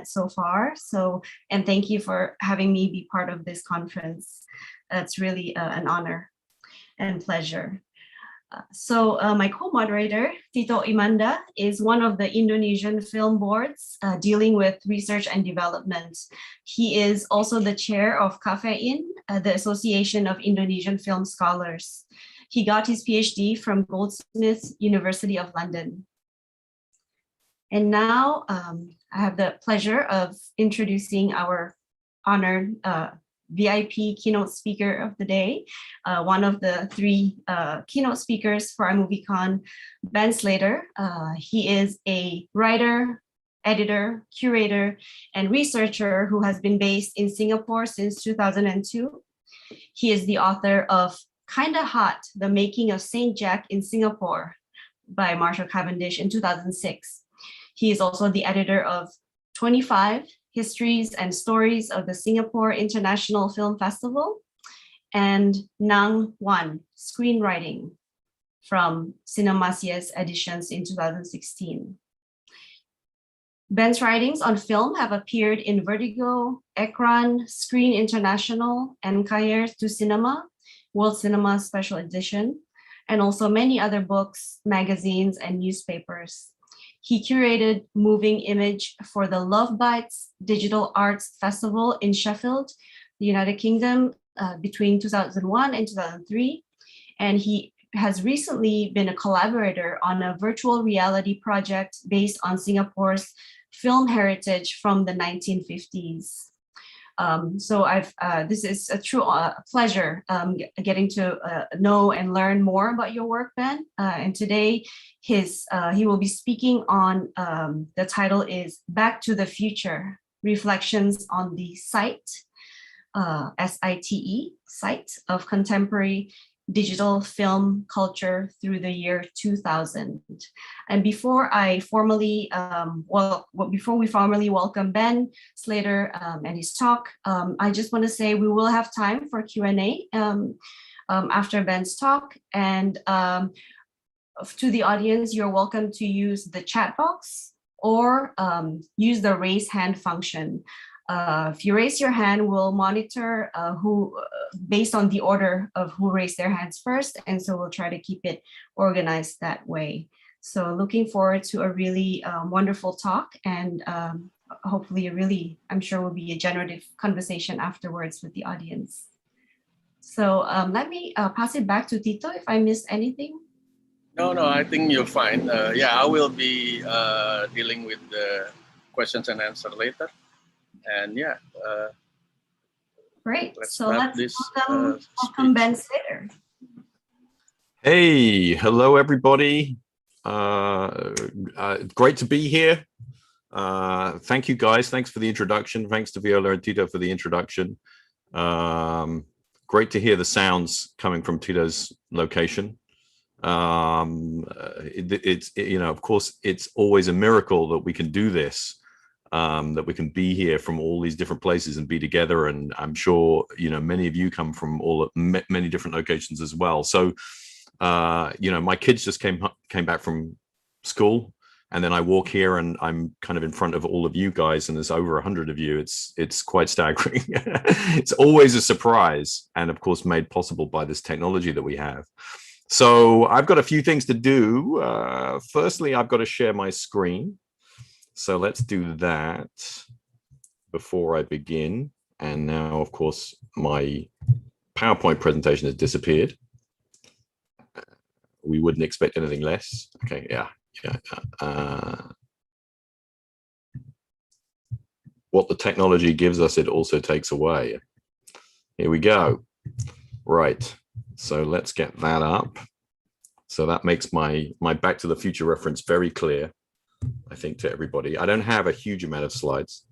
so far. So, and thank you for having me be part of this conference. It's really an honor and pleasure. My co-moderator, Tito Imanda, is one of the Indonesian film boards dealing with research and development. He is also the chair of CAFEIN, the Association of Indonesian Film Scholars. He got his PhD from Goldsmiths, University of London. And now I have the pleasure of introducing our honored VIP keynote speaker of the day, one of the three keynote speakers for IMOVVICCON, Ben Slater. He is a writer, editor, curator, and researcher who has been based in Singapore since 2002. He is the author of Kinda Hot, The Making of Saint Jack in Singapore by Marshall Cavendish in 2006. He is also the editor of 25 Histories and Stories of the Singapore International Film Festival and Nang Wan, Screenwriting from Cinemasias Editions in 2016. Ben's writings on film have appeared in Vertigo, Ekran, Screen International, and Cahiers du Cinema, World Cinema Special Edition, and also many other books, magazines, and newspapers. He curated moving image for the Love Bites Digital Arts Festival in Sheffield, the United Kingdom, between 2001 and 2003. And he has recently been a collaborator on a virtual reality project based on Singapore's film heritage from the 1950s. This is a true pleasure getting to know and learn more about your work, Ben. And today he will be speaking on, the title is Back to the Future, Reflections on the Site, SITE, Site of Contemporary Digital Film Culture through the year 2000. And before I formally, before we formally welcome Ben Slater and his talk, I just want to say we will have time for Q&A after Ben's talk. And to the audience, you're welcome to use the chat box or use the raise hand function. If you raise your hand, we'll monitor who based on the order of who raised their hands first. And so we'll try to keep it organized that way. So looking forward to a really wonderful talk and hopefully I'm sure will be a generative conversation afterwards with the audience. So let me pass it back to Tito if I missed anything. No, I think you're fine. Yeah, I will be dealing with the questions and answer later. And yeah. Great. So let's welcome Ben Slater. Hey, hello, everybody. Great to be here. Thank you, guys. Thanks for the introduction. Thanks to Viola and Tito for the introduction. Great to hear the sounds coming from Tito's location. It's of course, it's always a miracle that we can do this. That we can be here from all these different places and be together, and I'm sure many of you come from many different locations as well. So my kids just came back from school, and then I walk here and I'm kind of in front of all of you guys, and there's over 100 of you. It's quite staggering. It's always a surprise, and of course made possible by this technology that we have. So I've got a few things to do. Firstly, I've got to share my screen. So let's do that before I begin. And now, of course, my PowerPoint presentation has disappeared. We wouldn't expect anything less. Okay, yeah. What the technology gives us, it also takes away. Here we go. Right, so let's get that up. So that makes my Back to the Future reference very clear, I think, to everybody. I don't have a huge amount of slides,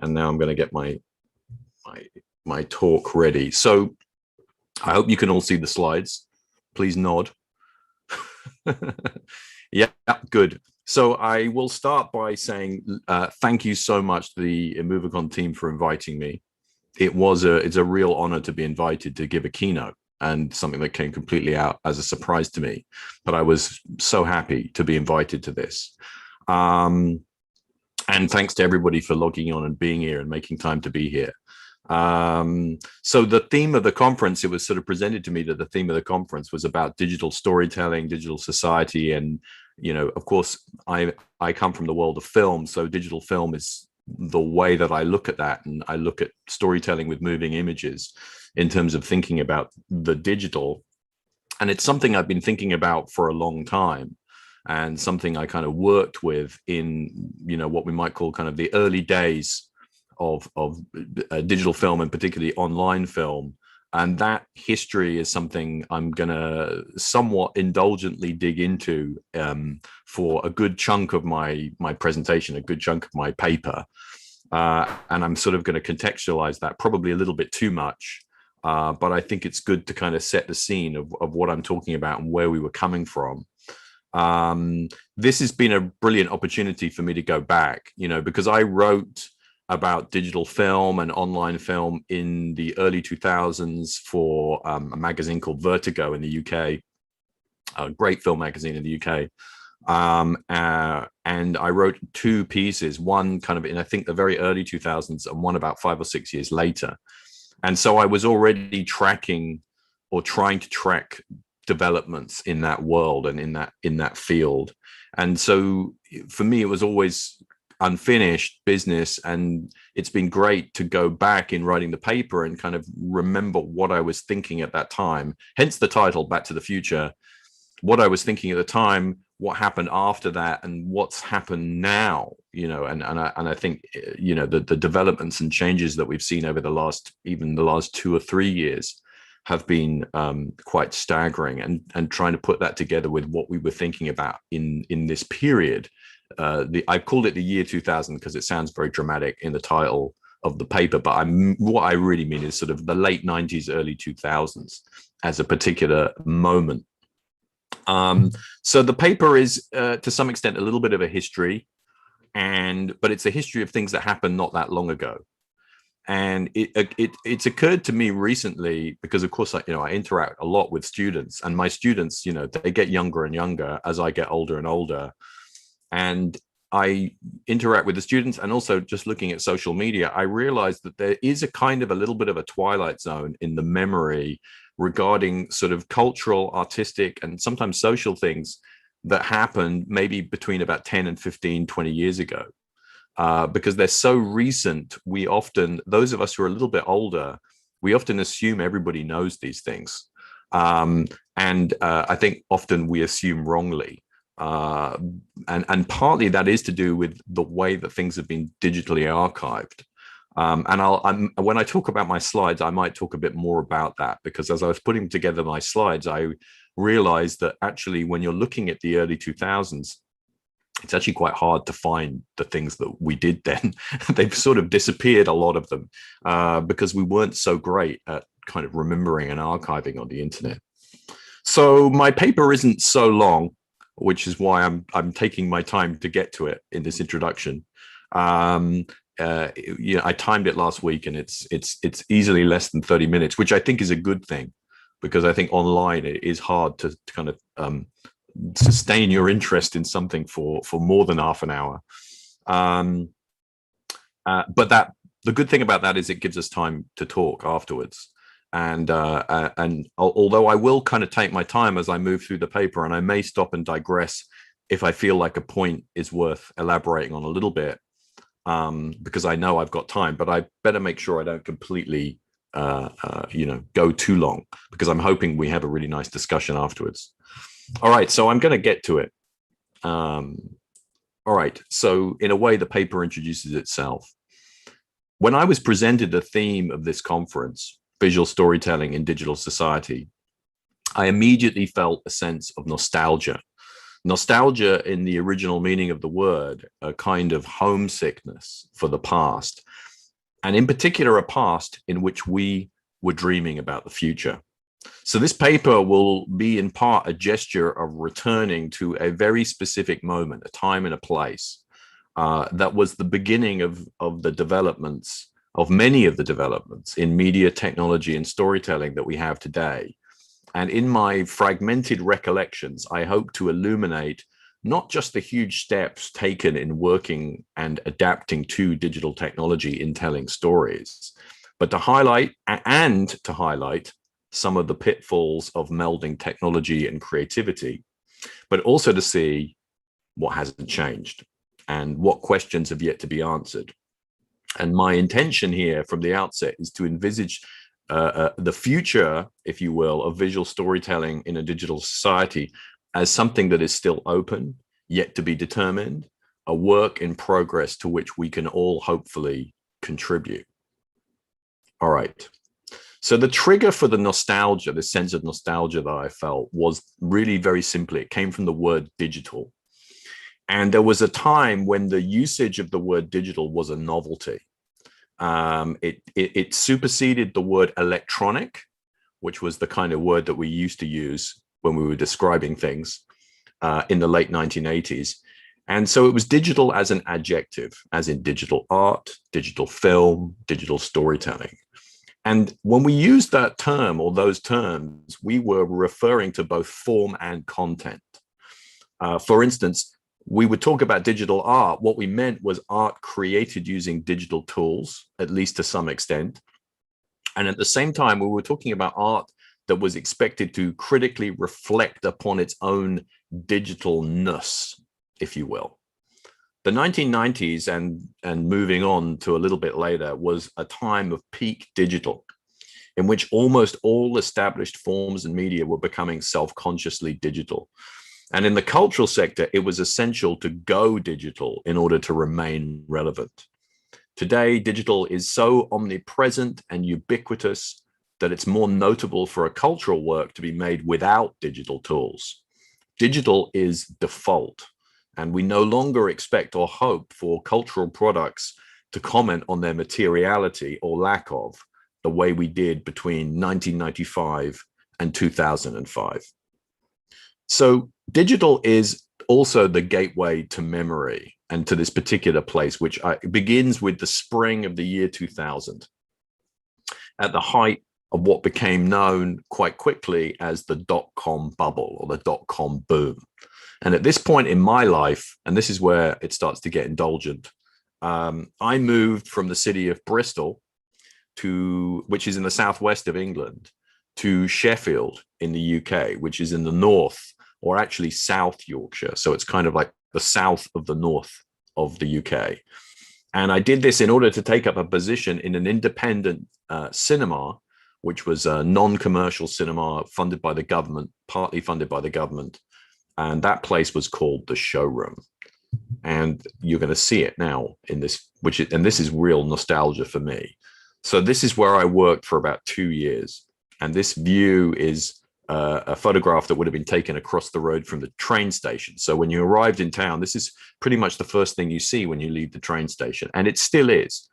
and now I'm going to get my talk ready. So I hope you can all see the slides. Please nod. Yeah, good. So I will start by saying thank you so much to the IMOVVICCON team for inviting me. It's a real honor to be invited to give a keynote, and something that came completely out as a surprise to me. But I was so happy to be invited to this. And thanks to everybody for logging on and being here and making time to be here. So the theme of the conference, it was sort of presented to me that the theme of the conference was about digital storytelling, digital society. And, you know, of course, I come from the world of film. So digital film is the way that I look at that. And I look at storytelling with moving images in terms of thinking about the digital. And it's something I've been thinking about for a long time, and something I kind of worked with in, you know, what we might call kind of the early days of digital film, and particularly online film. And that history is something I'm going to somewhat indulgently dig into for a good chunk of my presentation, a good chunk of my paper. And I'm sort of going to contextualize that probably a little bit too much. But I think it's good to kind of set the scene of what I'm talking about and where we were coming from. This has been a brilliant opportunity for me to go back, you know, because I wrote about digital film and online film in the early 2000s for a magazine called Vertigo in the UK, a great film magazine in the UK. And I wrote two pieces, one kind of in, I think, the very early 2000s and one about 5 or 6 years later. And so I was already tracking or trying to track developments in that world and in that field. And so for me, it was always unfinished business, and it's been great to go back in writing the paper and kind of remember what I was thinking at that time, hence the title Back to the Future, what I was thinking at the time, what happened after that, and what's happened now, you know. And I think, you know, the developments and changes that we've seen over the last 2 or 3 years have been quite staggering, and trying to put that together with what we were thinking about in this period. I called it the year 2000 because it sounds very dramatic in the title of the paper, but what I really mean is sort of the late 90s, early 2000s as a particular moment. So the paper is to some extent a little bit of a history, but it's a history of things that happened not that long ago. And it's occurred to me recently, because of course, I interact a lot with students, and my students, you know, they get younger and younger as I get older and older. And I interact with the students, and also just looking at social media, I realized that there is a kind of a little bit of a twilight zone in the memory regarding sort of cultural, artistic, and sometimes social things that happened maybe between about 10 and 15, 20 years ago. Because they're so recent, those of us who are a little bit older, we often assume everybody knows these things. And I think often we assume wrongly. And partly that is to do with the way that things have been digitally archived. And when I talk about my slides, I might talk a bit more about that, because as I was putting together my slides, I realized that actually when you're looking at the early 2000s, it's actually quite hard to find the things that we did then. They've sort of disappeared, a lot of them, because we weren't so great at kind of remembering and archiving on the internet. So my paper isn't so long, which is why I'm taking my time to get to it in this introduction. I timed it last week, and it's easily less than 30 minutes, which I think is a good thing, because I think online it is hard to kind of sustain your interest in something for more than half an hour. But the good thing about that is it gives us time to talk afterwards. And although I will kind of take my time as I move through the paper, and I may stop and digress if I feel like a point is worth elaborating on a little bit, because I know I've got time, but I better make sure I don't completely, go too long, because I'm hoping we have a really nice discussion afterwards. All right, so I'm going to get to it. All right, so in a way, the paper introduces itself. When I was presented the theme of this conference, visual storytelling in digital society, I immediately felt a sense of nostalgia. Nostalgia, in the original meaning of the word, a kind of homesickness for the past, and in particular, a past in which we were dreaming about the future. So this paper will be in part a gesture of returning to a very specific moment, a time and a place that was the beginning of the developments, of many of the developments in media, technology, and storytelling that we have today. And in my fragmented recollections, I hope to illuminate not just the huge steps taken in working and adapting to digital technology in telling stories, but to highlight some of the pitfalls of melding technology and creativity, but also to see what hasn't changed and what questions have yet to be answered. And my intention here from the outset is to envisage the future, if you will, of visual storytelling in a digital society as something that is still open, yet to be determined, a work in progress to which we can all hopefully contribute. All right. So the trigger for the nostalgia, the sense of nostalgia that I felt, was really very simply, it came from the word digital. And there was a time when the usage of the word digital was a novelty. It superseded the word electronic, which was the kind of word that we used to use when we were describing things in the late 1980s. And so it was digital as an adjective, as in digital art, digital film, digital storytelling. And when we used that term or those terms, we were referring to both form and content. For instance, we would talk about digital art. What we meant was art created using digital tools, at least to some extent. And at the same time, we were talking about art that was expected to critically reflect upon its own digitalness, if you will. The 1990s and moving on to a little bit later was a time of peak digital, in which almost all established forms and media were becoming self-consciously digital. And in the cultural sector, it was essential to go digital in order to remain relevant. Today, digital is so omnipresent and ubiquitous that it's more notable for a cultural work to be made without digital tools. Digital is default, and we no longer expect or hope for cultural products to comment on their materiality or lack of the way we did between 1995 and 2005. So digital is also the gateway to memory and to this particular place, which begins with the spring of the year 2000, at the height of what became known quite quickly as the dot-com bubble or the dot-com boom. And at this point in my life, and this is where it starts to get indulgent, I moved from the city of Bristol, which is in the southwest of England, to Sheffield in the UK, which is in the north, or actually South Yorkshire. So it's kind of like the south of the north of the UK. And I did this in order to take up a position in an independent cinema, which was a non-commercial cinema funded by the government, partly funded by the government. And that place was called the Showroom. And you're going to see it now in this, and this is real nostalgia for me. So this is where I worked for about 2 years. And this view is a photograph that would have been taken across the road from the train station. So when you arrived in town, this is pretty much the first thing you see when you leave the train station. And it still is.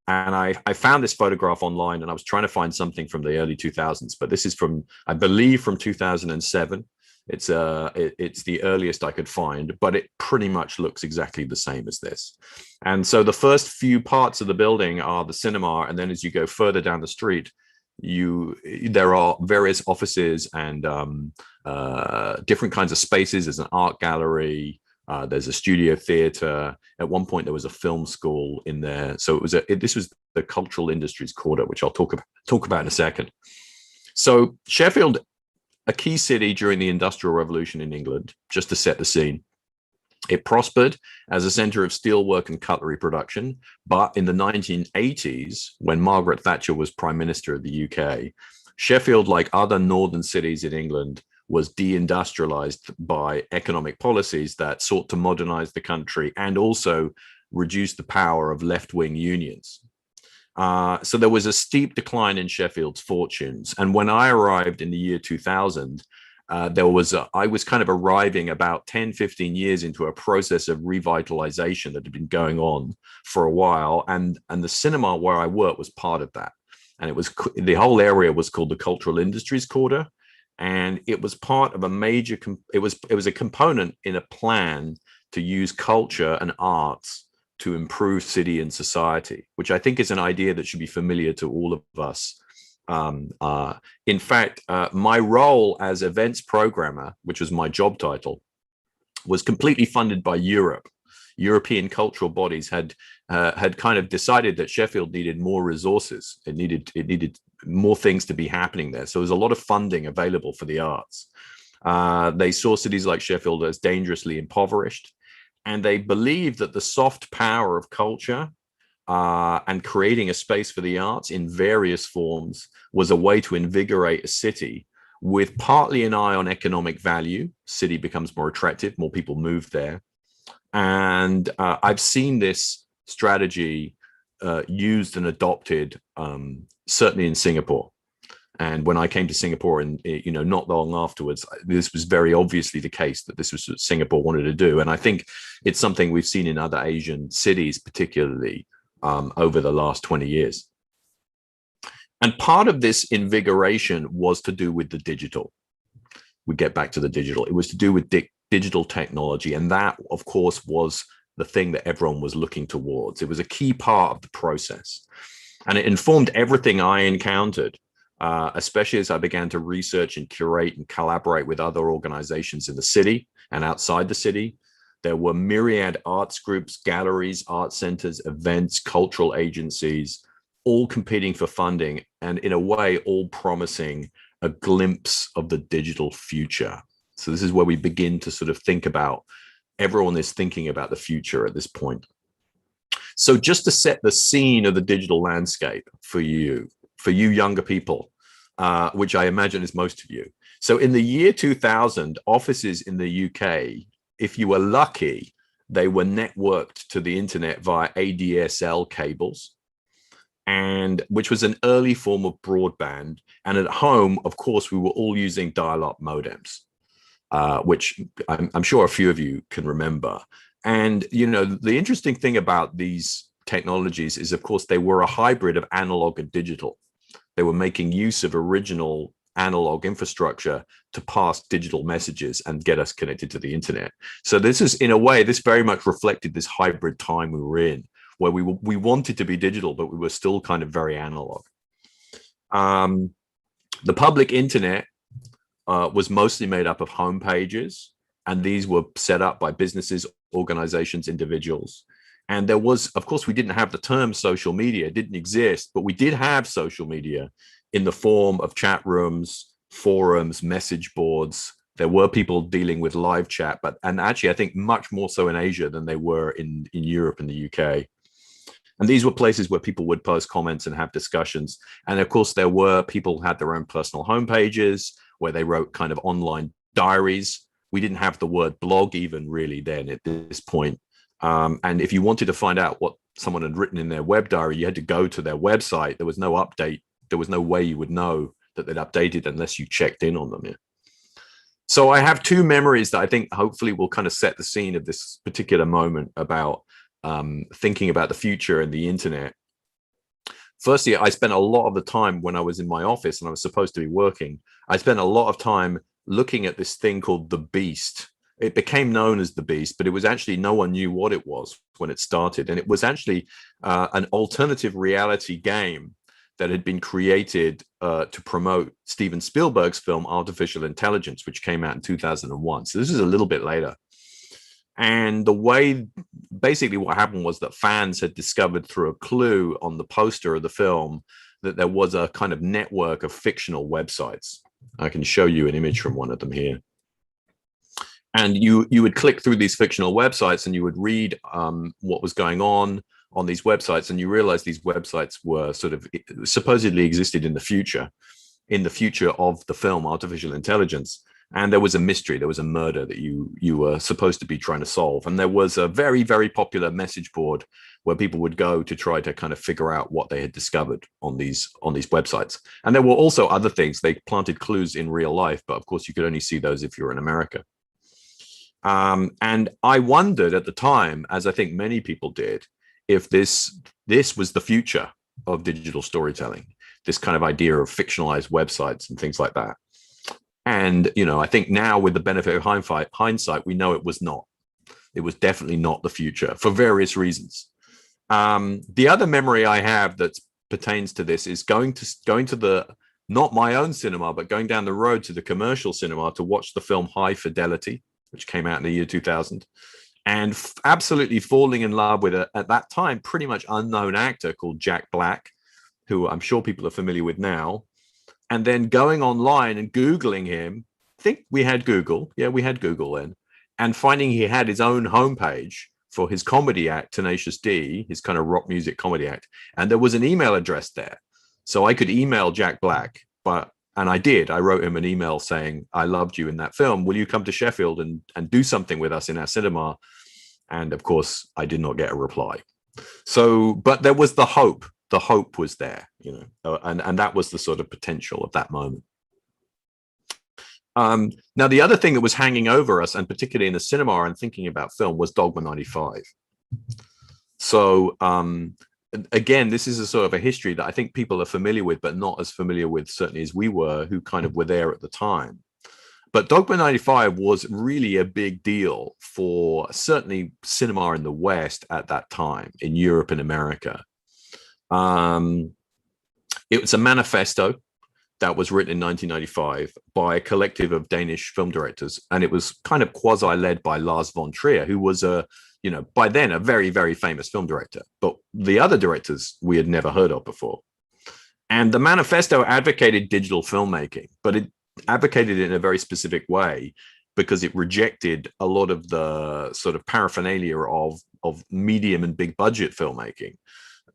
And I found this photograph online, and I was trying to find something from the early 2000s, but this is from, I believe, from 2007. It's the earliest I could find, but it pretty much looks exactly the same as this. And so the first few parts of the building are the cinema, and then as you go further down the street, there are various offices and different kinds of spaces. There's an art gallery. There's a studio theater. At one point, there was a film school in there. So this was the cultural industries quarter, which I'll talk about in a second. So Sheffield, a key city during the Industrial Revolution in England, just to set the scene. It prospered as a center of steelwork and cutlery production. But in the 1980s, when Margaret Thatcher was Prime Minister of the UK, Sheffield, like other northern cities in England, was deindustrialized by economic policies that sought to modernize the country and also reduce the power of left-wing unions. So there was a steep decline in Sheffield's fortunes. And when I arrived in the year 2000, I was kind of arriving about 10, 15 years into a process of revitalization that had been going on for a while. And the cinema where I worked was part of that. And the whole area was called the Cultural Industries Quarter. And it was part of a major, it was a component in a plan to use culture and arts to improve city and society, which I think is an idea that should be familiar to all of us. In fact, my role as events programmer, which was my job title, was completely funded by Europe. European cultural bodies had kind of decided that Sheffield needed more resources. It needed more things to be happening there. So there's a lot of funding available for the arts. They saw cities like Sheffield as dangerously impoverished, and they believed that the soft power of culture and creating a space for the arts in various forms was a way to invigorate a city with partly an eye on economic value. City becomes more attractive, more people move there. And I've seen this strategy used and adopted, certainly in Singapore. And when I came to Singapore, and not long afterwards, this was very obviously the case that this was what Singapore wanted to do. And I think it's something we've seen in other Asian cities, particularly over the last 20 years. And part of this invigoration was to do with the digital. We get back to the digital. It was to do with digital technology. And that, of course, was the thing that everyone was looking towards. It was a key part of the process. And it informed everything I encountered, especially as I began to research and curate and collaborate with other organizations in the city and outside the city. There were myriad arts groups, galleries, art centers, events, cultural agencies, all competing for funding, and in a way, all promising a glimpse of the digital future. So this is where we begin to sort of think about, everyone is thinking about the future at this point. So just to set the scene of the digital landscape for you younger people, which I imagine is most of you. So in the year 2000, offices in the UK, if you were lucky, they were networked to the internet via ADSL cables, and which was an early form of broadband. And at home, of course, we were all using dial-up modems, which I'm sure a few of you can remember. And, the interesting thing about these technologies is, of course, they were a hybrid of analog and digital. They were making use of original analog infrastructure to pass digital messages and get us connected to the internet. So this is, in a way, this very much reflected this hybrid time we were in, where we wanted to be digital, but we were still kind of very analog. The public internet was mostly made up of home pages, and these were set up by businesses, organizations, individuals. And there was, of course, we didn't have the term social media, it didn't exist, but we did have social media in the form of chat rooms, forums, message boards. There were people dealing with live chat, and actually, I think much more so in Asia than they were in Europe and the UK. And these were places where people would post comments and have discussions. And of course, there were people who had their own personal homepages where they wrote kind of online diaries. We didn't have the word blog even really then at this point. And if you wanted to find out what someone had written in their web diary, you had to go to their website. There was no update. There was no way you would know that they'd updated unless you checked in on them. Yeah. So I have two memories that I think hopefully will kind of set the scene of this particular moment about thinking about the future and the internet. Firstly, I spent a lot of the time when I was in my office and I was supposed to be working, I spent a lot of time looking at this thing called the Beast. It became known as the Beast, but it was actually, no one knew what it was when it started. And it was actually an alternative reality game that had been created to promote Steven Spielberg's film Artificial Intelligence, which came out in 2001. So this is a little bit later. And the way, basically what happened was that fans had discovered through a clue on the poster of the film that there was a kind of network of fictional websites. I can show you an image from one of them here. And you would click through these fictional websites and you would read what was going on these websites, and you realize these websites were sort of supposedly existed in the future of the film Artificial Intelligence. And there was a mystery, there was a murder that you were supposed to be trying to solve. And there was a very, very popular message board where people would go to try to kind of figure out what they had discovered on these websites. And there were also other things. They planted clues in real life, but of course you could only see those if you're in America. And I wondered at the time, as I think many people did, if this was the future of digital storytelling, this kind of idea of fictionalized websites and things like that. And, I think now with the benefit of hindsight, we know it was not. It was definitely not the future for various reasons. The other memory I have that pertains to this is going to the, not my own cinema, but going down the road to the commercial cinema to watch the film High Fidelity. which came out in the year 2000, and absolutely falling in love with at that time, pretty much unknown actor called Jack Black, who I'm sure people are familiar with now. And then going online and Googling him, I think we had Google. Yeah, we had Google then. And finding he had his own homepage for his comedy act, Tenacious D, his kind of rock music comedy act. And there was an email address there. So I could email Jack Black, and I did. I wrote him an email saying, I loved you in that film. Will you come to Sheffield and do something with us in our cinema? And of course, I did not get a reply. So, but there was the hope. The hope was there, you know, and that was the sort of potential of that moment. Now, the other thing that was hanging over us, and particularly in the cinema and thinking about film, was Dogma 95. So again, this is a sort of a history that I think people are familiar with, but not as familiar with certainly as we were, who kind of were there at the time. But Dogma 95 was really a big deal for certainly cinema in the West at that time, in Europe and America. It was a manifesto that was written in 1995 by a collective of Danish film directors, and it was kind of quasi-led by Lars von Trier, who was by then a very, very famous film director, but the other directors we had never heard of before. And the manifesto advocated digital filmmaking, but it advocated it in a very specific way because it rejected a lot of the sort of paraphernalia of medium and big budget filmmaking.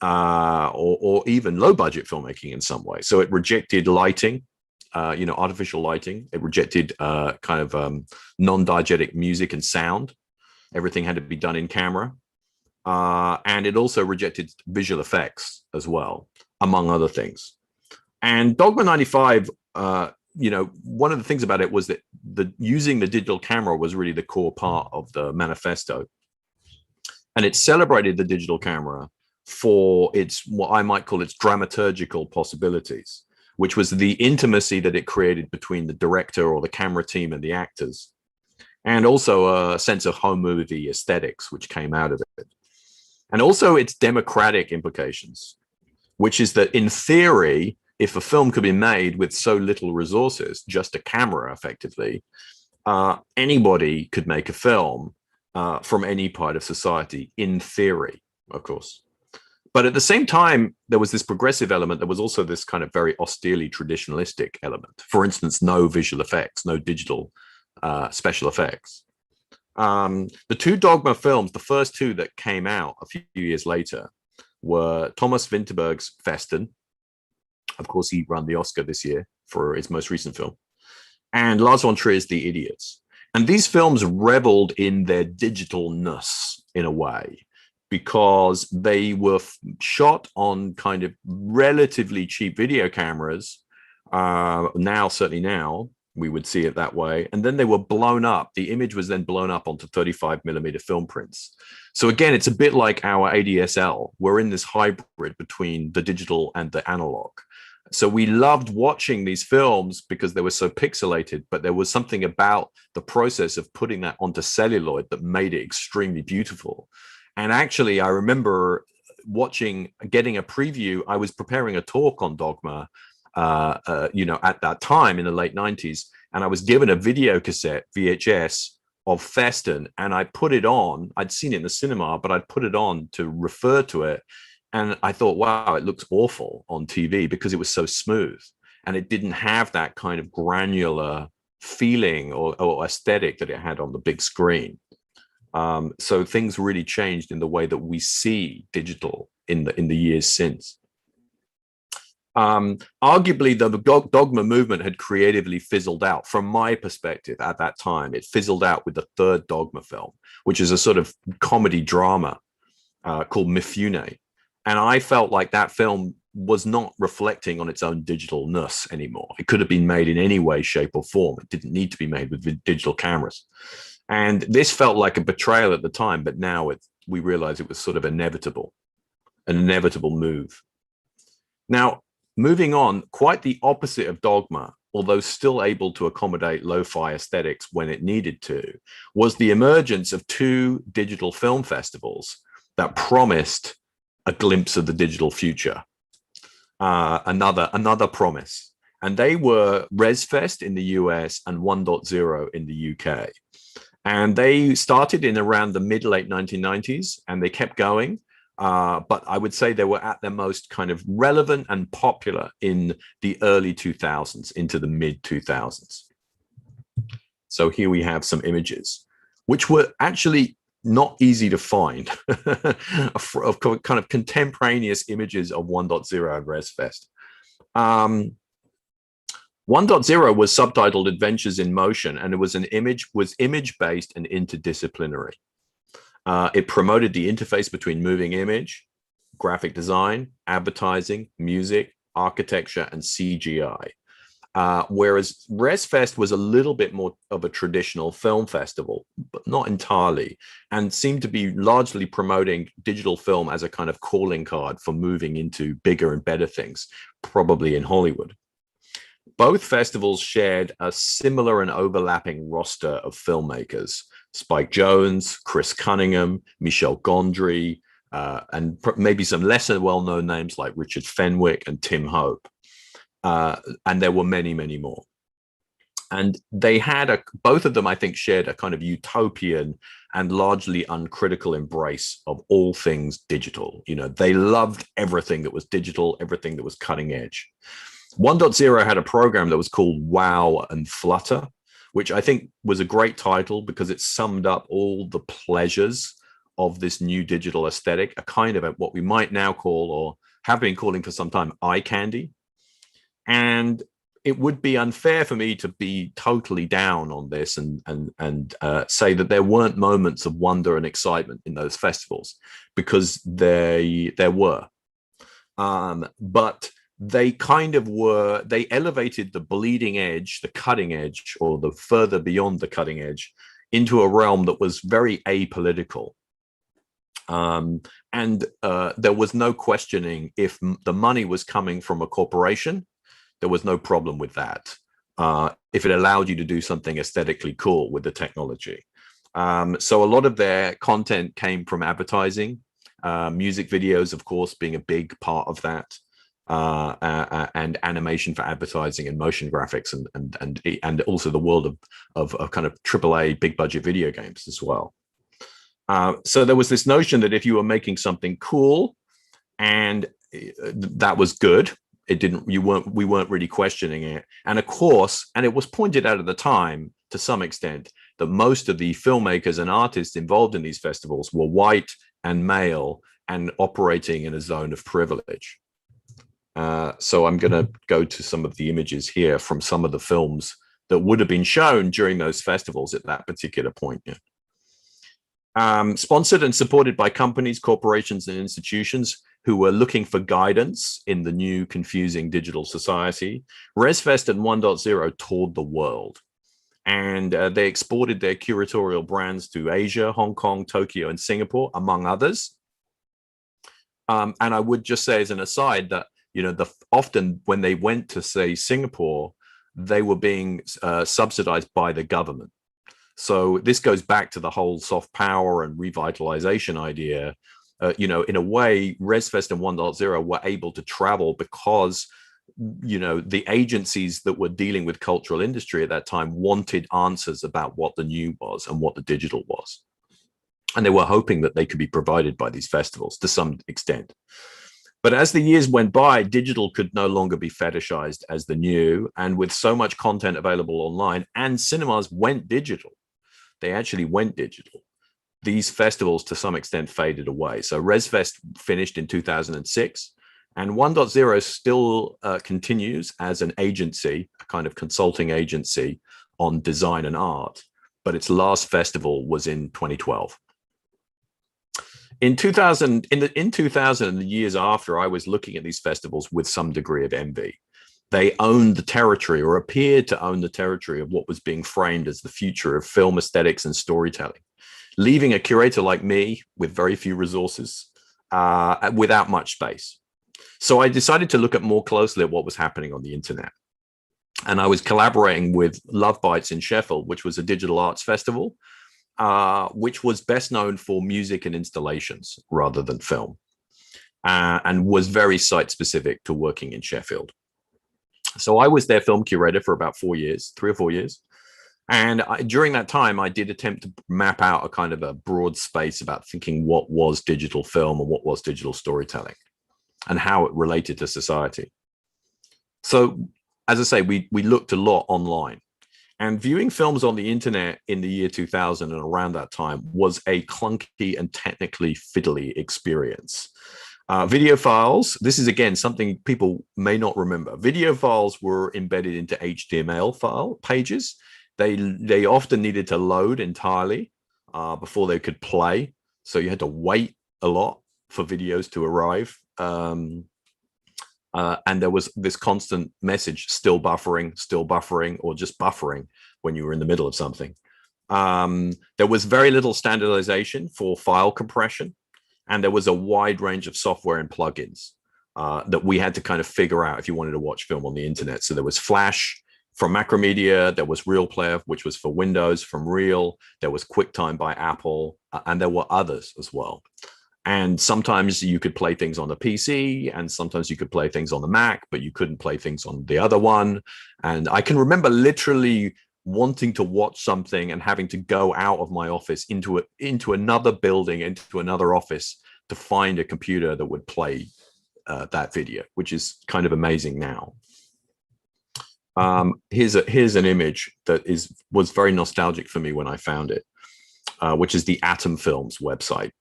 Or even low budget filmmaking in some way. So it rejected lighting, artificial lighting. It rejected kind of non-diegetic music and sound. Everything had to be done in camera. And it also rejected visual effects as well, among other things. And Dogma 95, one of the things about it was that using the digital camera was really the core part of the manifesto. And it celebrated the digital camera for its, what I might call its dramaturgical possibilities, which was the intimacy that it created between the director or the camera team and the actors, and also a sense of home movie aesthetics, which came out of it. And also its democratic implications, which is that in theory, if a film could be made with so little resources, just a camera effectively, anybody could make a film from any part of society, in theory, of course. But at the same time, there was this progressive element. There was also this kind of very austerely traditionalistic element. For instance, no visual effects, no digital special effects. The two Dogma films, the first two that came out a few years later, were Thomas Vinterberg's Festen. Of course, he won the Oscar this year for his most recent film. And Lars von Trier's The Idiots. And these films reveled in their digitalness in a way, because they were shot on kind of relatively cheap video cameras. Certainly now, we would see it that way. And then they were blown up. The image was then blown up onto 35mm film prints. So again, it's a bit like our ADSL. We're in this hybrid between the digital and the analog. So we loved watching these films because they were so pixelated, but there was something about the process of putting that onto celluloid that made it extremely beautiful. And actually, I remember getting a preview. I was preparing a talk on Dogma, at that time in the late 90s, and I was given a video cassette, VHS, of Festen, and I put it on. I'd seen it in the cinema, but I'd put it on to refer to it. And I thought, wow, it looks awful on TV because it was so smooth. And it didn't have that kind of granular feeling or aesthetic that it had on the big screen. So things really changed in the way that we see digital in the years since. Arguably, the Dogma movement had creatively fizzled out. From my perspective at that time, it fizzled out with the third Dogma film, which is a sort of comedy drama called Mifune. And I felt like that film was not reflecting on its own digitalness anymore. It could have been made in any way, shape, or form. It didn't need to be made with digital cameras. And this felt like a betrayal at the time, but now we realize it was sort of an inevitable move. Now, moving on, quite the opposite of Dogma, although still able to accommodate lo-fi aesthetics when it needed to, was the emergence of two digital film festivals that promised a glimpse of the digital future. Another promise. And they were ResFest in the US and 1.0 in the UK. And they started in around the mid-late 1990s, and they kept going. But I would say they were at their most kind of relevant and popular in the early 2000s, into the mid-2000s. So here we have some images, which were actually not easy to find, of kind of contemporaneous images of 1.0 and ResFest. 1.0 was subtitled Adventures in Motion, and it was image-based and interdisciplinary. It promoted the interface between moving image, graphic design, advertising, music, architecture, and CGI. Whereas ResFest was a little bit more of a traditional film festival, but not entirely, and seemed to be largely promoting digital film as a kind of calling card for moving into bigger and better things, probably in Hollywood. Both festivals shared a similar and overlapping roster of filmmakers: Spike Jonze, Chris Cunningham, Michel Gondry, and maybe some lesser well-known names like Richard Fenwick and Tim Hope. And there were many, many more. And they had both of them, I think, shared a kind of utopian and largely uncritical embrace of all things digital. You know, they loved everything that was digital, everything that was cutting edge. 1.0 had a program that was called Wow and Flutter, which I think was a great title because it summed up all the pleasures of this new digital aesthetic, a kind of what we might now call, or have been calling for some time, eye candy. And it would be unfair for me to be totally down on this and say that there weren't moments of wonder and excitement in those festivals, because there were. But they kind of were, they elevated the bleeding edge, the cutting edge, or the further beyond the cutting edge, into a realm that was very apolitical. And there was no questioning if the money was coming from a corporation. There was no problem with that, if it allowed you to do something aesthetically cool with the technology. So a lot of their content came from advertising, music videos, of course, being a big part of that, and animation for advertising and motion graphics, and also the world of kind of AAA big budget video games as well. So there was this notion that if you were making something cool and that was good, we weren't really questioning it. And of course, and it was pointed out at the time to some extent, that most of the filmmakers and artists involved in these festivals were white and male and operating in a zone of privilege. So I'm going to go to some of the images here from some of the films that would have been shown during those festivals at that particular point. Yeah. Sponsored and supported by companies, corporations, and institutions who were looking for guidance in the new, confusing digital society, ResFest and 1.0 toured the world. And they exported their curatorial brands to Asia, Hong Kong, Tokyo, and Singapore, among others. And I would just say as an aside that, you know, often when they went to, say, Singapore, they were being subsidized by the government. So this goes back to the whole soft power and revitalization idea. You know, in a way, ResFest and 1.0 were able to travel because, you know, the agencies that were dealing with cultural industry at that time wanted answers about what the new was and what the digital was. And they were hoping that they could be provided by these festivals to some extent. But as the years went by, digital could no longer be fetishized as the new. And with so much content available online, and cinemas went digital, they actually went digital, these festivals to some extent faded away. So ResFest finished in 2006, and 1.0 still continues as an agency, a kind of consulting agency on design and art, but its last festival was in 2012. In 2000 and the years after, I was looking at these festivals with some degree of envy. They owned the territory, or appeared to own the territory, of what was being framed as the future of film aesthetics and storytelling, leaving a curator like me with very few resources, without much space. So I decided to look at more closely at what was happening on the internet. And I was collaborating with Love Bites in Sheffield, which was a digital arts festival, which was best known for music and installations rather than film, and was very site specific to working in Sheffield. So I was their film curator for about 4 years, 3 or 4 years. And during that time, I did attempt to map out a kind of a broad space about thinking what was digital film and what was digital storytelling and how it related to society. So, as I say, we looked a lot online. And viewing films on the internet in the year 2000 and around that time was a clunky and technically fiddly experience. Video files, this is again something people may not remember. Video files were embedded into HTML file pages. They often needed to load entirely before they could play. So you had to wait a lot for videos to arrive. And there was this constant message, still buffering, or just buffering when you were in the middle of something. There was very little standardization for file compression, and there was a wide range of software and plugins that we had to kind of figure out if you wanted to watch film on the internet. So there was Flash from Macromedia, there was Real Player, which was for Windows from Real, there was QuickTime by Apple, and there were others as well. And sometimes you could play things on the PC, and sometimes you could play things on the Mac, but you couldn't play things on the other one. And I can remember literally wanting to watch something and having to go out of my office into another building, into another office to find a computer that would play that video, which is kind of amazing now. Here's an image that was very nostalgic for me when I found it, which is the Atom Films website.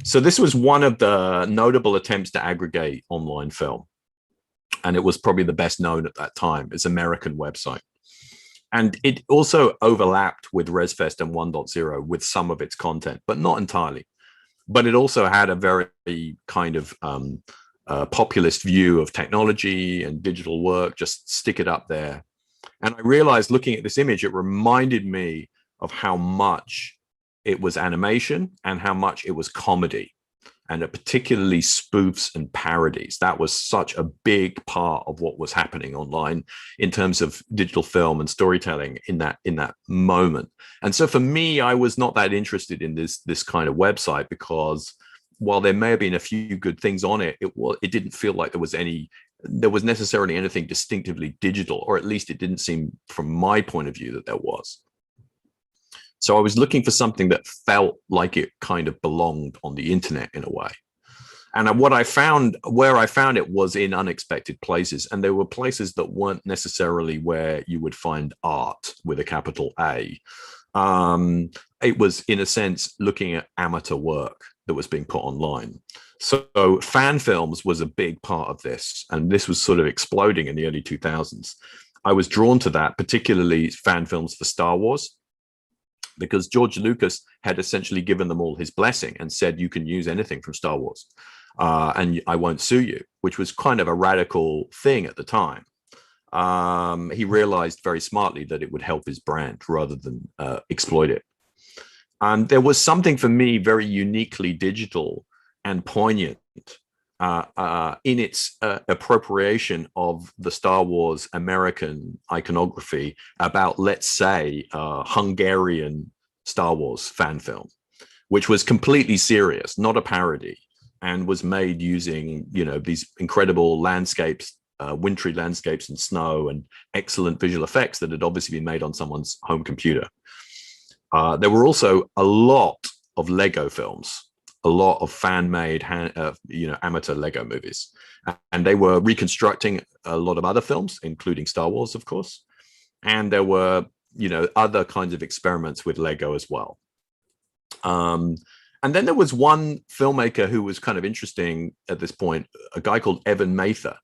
So this was one of the notable attempts to aggregate online film, and it was probably the best known at that time. It's an American website, and it also overlapped with ResFest and 1.0 with some of its content, but not entirely. But it also had a very kind of populist view of technology and digital work. Just stick it up there. And I realized looking at this image, it reminded me of how much it was animation and how much it was comedy, and particularly spoofs and parodies. That was such a big part of what was happening online in terms of digital film and storytelling in that moment. And so for me, I was not that interested in this kind of website, because while there may have been a few good things on it, it didn't feel like there was necessarily anything distinctively digital, or at least it didn't seem from my point of view that there was. So I was looking for something that felt like it kind of belonged on the internet in a way. And where I found it was in unexpected places. And there were places that weren't necessarily where you would find art with a capital A. It was, in a sense, looking at amateur work that was being put online. So fan films was a big part of this. And this was sort of exploding in the early 2000s. I was drawn to that, particularly fan films for Star Wars, because George Lucas had essentially given them all his blessing and said, you can use anything from Star Wars and I won't sue you, which was kind of a radical thing at the time. He realized very smartly that it would help his brand rather than exploit it. And there was something for me very uniquely digital and poignant in its appropriation of the Star Wars American iconography about, let's say, Hungarian Star Wars fan film, which was completely serious, not a parody, and was made using, these incredible landscapes, wintry landscapes and snow and excellent visual effects that had obviously been made on someone's home computer. There were also a lot of Lego films, a lot of fan-made, amateur Lego movies. And they were reconstructing a lot of other films, including Star Wars, of course. And there were, other kinds of experiments with Lego as well. And then there was one filmmaker who was kind of interesting at this point, a guy called Evan Mather,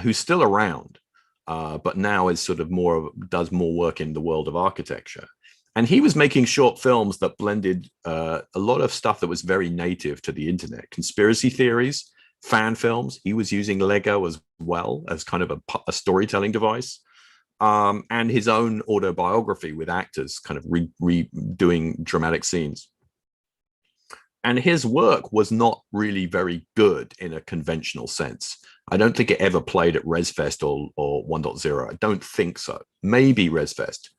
who's still around, but now is sort of does more work in the world of architecture. And he was making short films that blended a lot of stuff that was very native to the internet, conspiracy theories, fan films. He was using Lego as well as kind of a storytelling device, and his own autobiography with actors kind of redoing dramatic scenes. And his work was not really very good in a conventional sense. I don't think it ever played at ResFest or 1.0. I don't think so. Maybe ResFest.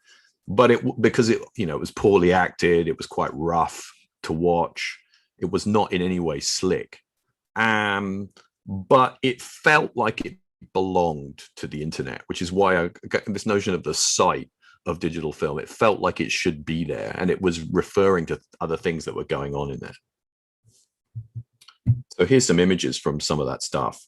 But because it was poorly acted, it was quite rough to watch. It was not in any way slick. But it felt like it belonged to the internet, which is why I got this notion of the site of digital film. It felt like it should be there, and it was referring to other things that were going on in there. So here's some images from some of that stuff.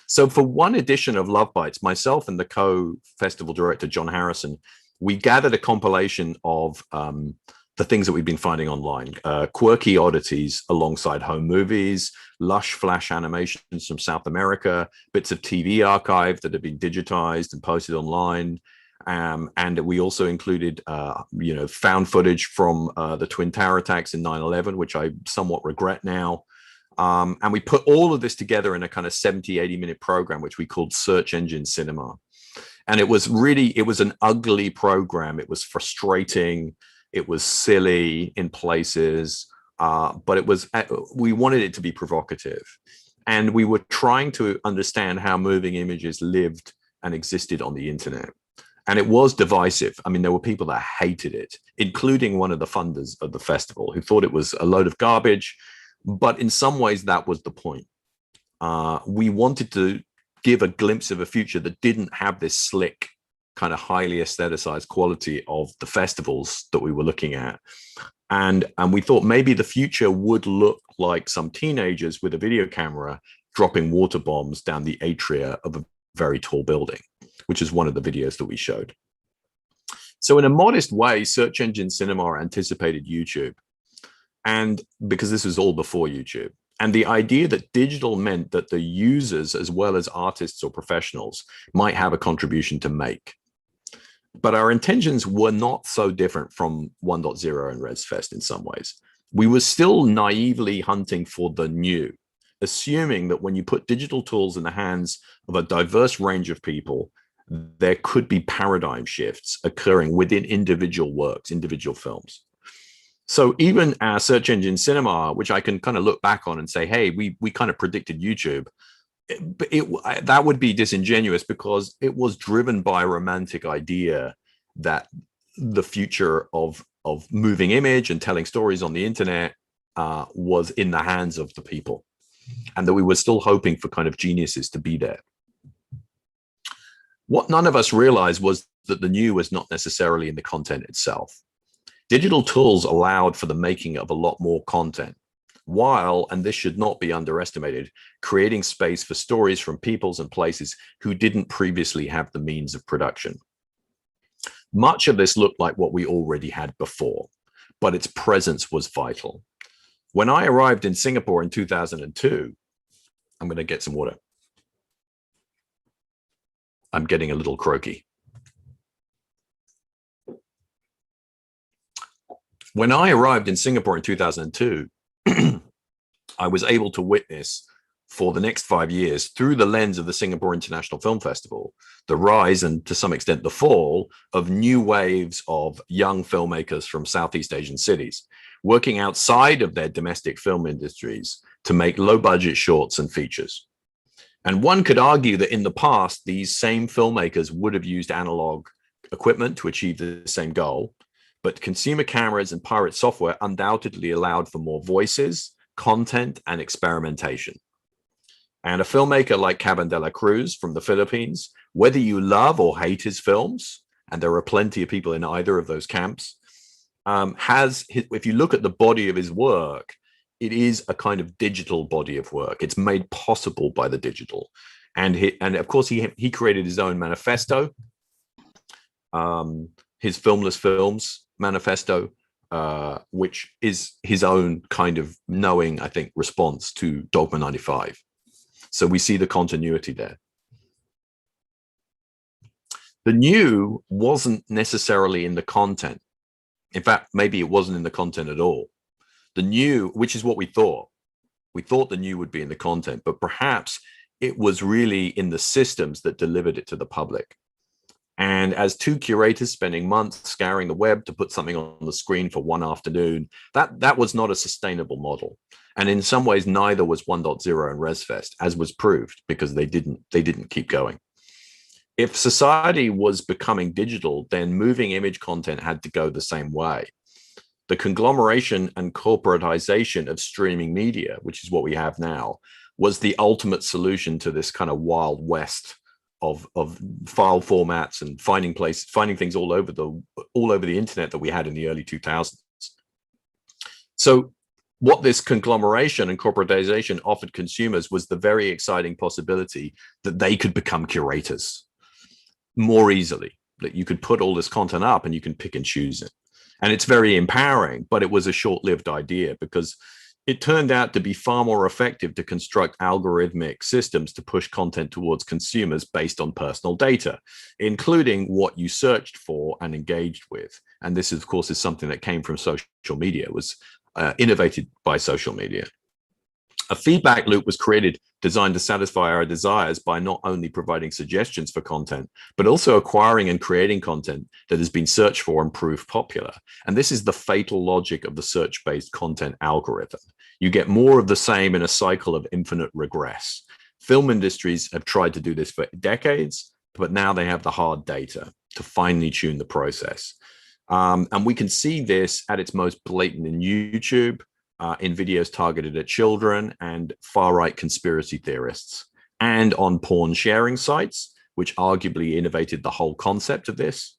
So for one edition of Love Bites, myself and the co-festival director, John Harrison, we gathered a compilation of the things that we've been finding online, quirky oddities alongside home movies, lush flash animations from South America, bits of TV archive that have been digitized and posted online. And we also included, found footage from the Twin Tower attacks in 9/11, which I somewhat regret now. And we put all of this together in a kind of 70, 80-minute program, which we called Search Engine Cinema. And it was an ugly program. It was frustrating. It was silly in places, but we wanted it to be provocative. And we were trying to understand how moving images lived and existed on the internet. And it was divisive. I mean, there were people that hated it, including one of the funders of the festival who thought it was a load of garbage. But in some ways, that was the point. We wanted to give a glimpse of a future that didn't have this slick, kind of highly aestheticized quality of the festivals that we were looking at. And we thought maybe the future would look like some teenagers with a video camera dropping water bombs down the atria of a very tall building, which is one of the videos that we showed. So in a modest way, Search Engine Cinema anticipated YouTube. And because this was all before YouTube. And the idea that digital meant that the users, as well as artists or professionals, might have a contribution to make. But our intentions were not so different from 1.0 and ResFest in some ways. We were still naively hunting for the new, assuming that when you put digital tools in the hands of a diverse range of people, there could be paradigm shifts occurring within individual works, individual films. So even our Search Engine Cinema, which I can kind of look back on and say, hey, we kind of predicted YouTube, that would be disingenuous because it was driven by a romantic idea that the future of moving image and telling stories on the internet was in the hands of the people, and that we were still hoping for kind of geniuses to be there. What none of us realized was that the new was not necessarily in the content itself. Digital tools allowed for the making of a lot more content, while, and this should not be underestimated, creating space for stories from peoples and places who didn't previously have the means of production. Much of this looked like what we already had before, but its presence was vital. When I arrived in Singapore in 2002, I'm going to get some water. I'm getting a little croaky. When I arrived in Singapore in 2002, I was able to witness for the next 5 years, through the lens of the Singapore International Film Festival, the rise and to some extent the fall of new waves of young filmmakers from Southeast Asian cities, working outside of their domestic film industries to make low budget shorts and features. And one could argue that in the past, these same filmmakers would have used analog equipment to achieve the same goal. But consumer cameras and pirate software undoubtedly allowed for more voices, content, and experimentation. And a filmmaker like Caban de la Cruz from the Philippines, whether you love or hate his films, and there are plenty of people in either of those camps, if you look at the body of his work, it is a kind of digital body of work. It's made possible by the digital. And of course, he created his own manifesto, his Filmless Films manifesto, which is his own kind of knowing, I think, response to Dogma 95. So we see the continuity there. The new wasn't necessarily in the content. In fact, maybe it wasn't in the content at all. The new, which is what we thought the new would be in the content, but perhaps it was really in the systems that delivered it to the public. And as two curators spending months scouring the web to put something on the screen for one afternoon, that was not a sustainable model. And in some ways, neither was 1.0 and ResFest, as was proved, because they didn't keep going. If society was becoming digital, then moving image content had to go the same way. The conglomeration and corporatization of streaming media, which is what we have now, was the ultimate solution to this kind of Wild West of file formats and finding things all over the internet that we had in the early 2000s. So what this conglomeration and corporatization offered consumers was the very exciting possibility that they could become curators more easily, that you could put all this content up and you can pick and choose it. And it's very empowering, but it was a short-lived idea because it turned out to be far more effective to construct algorithmic systems to push content towards consumers based on personal data, including what you searched for and engaged with. And this, of course, is something that came from social media. It was innovated by social media. A feedback loop was created designed to satisfy our desires by not only providing suggestions for content, but also acquiring and creating content that has been searched for and proved popular. And this is the fatal logic of the search-based content algorithm. You get more of the same in a cycle of infinite regress. Film industries have tried to do this for decades, but now they have the hard data to finely tune the process. And we can see this at its most blatant in YouTube, in videos targeted at children and far-right conspiracy theorists, and on porn sharing sites, which arguably innovated the whole concept of this,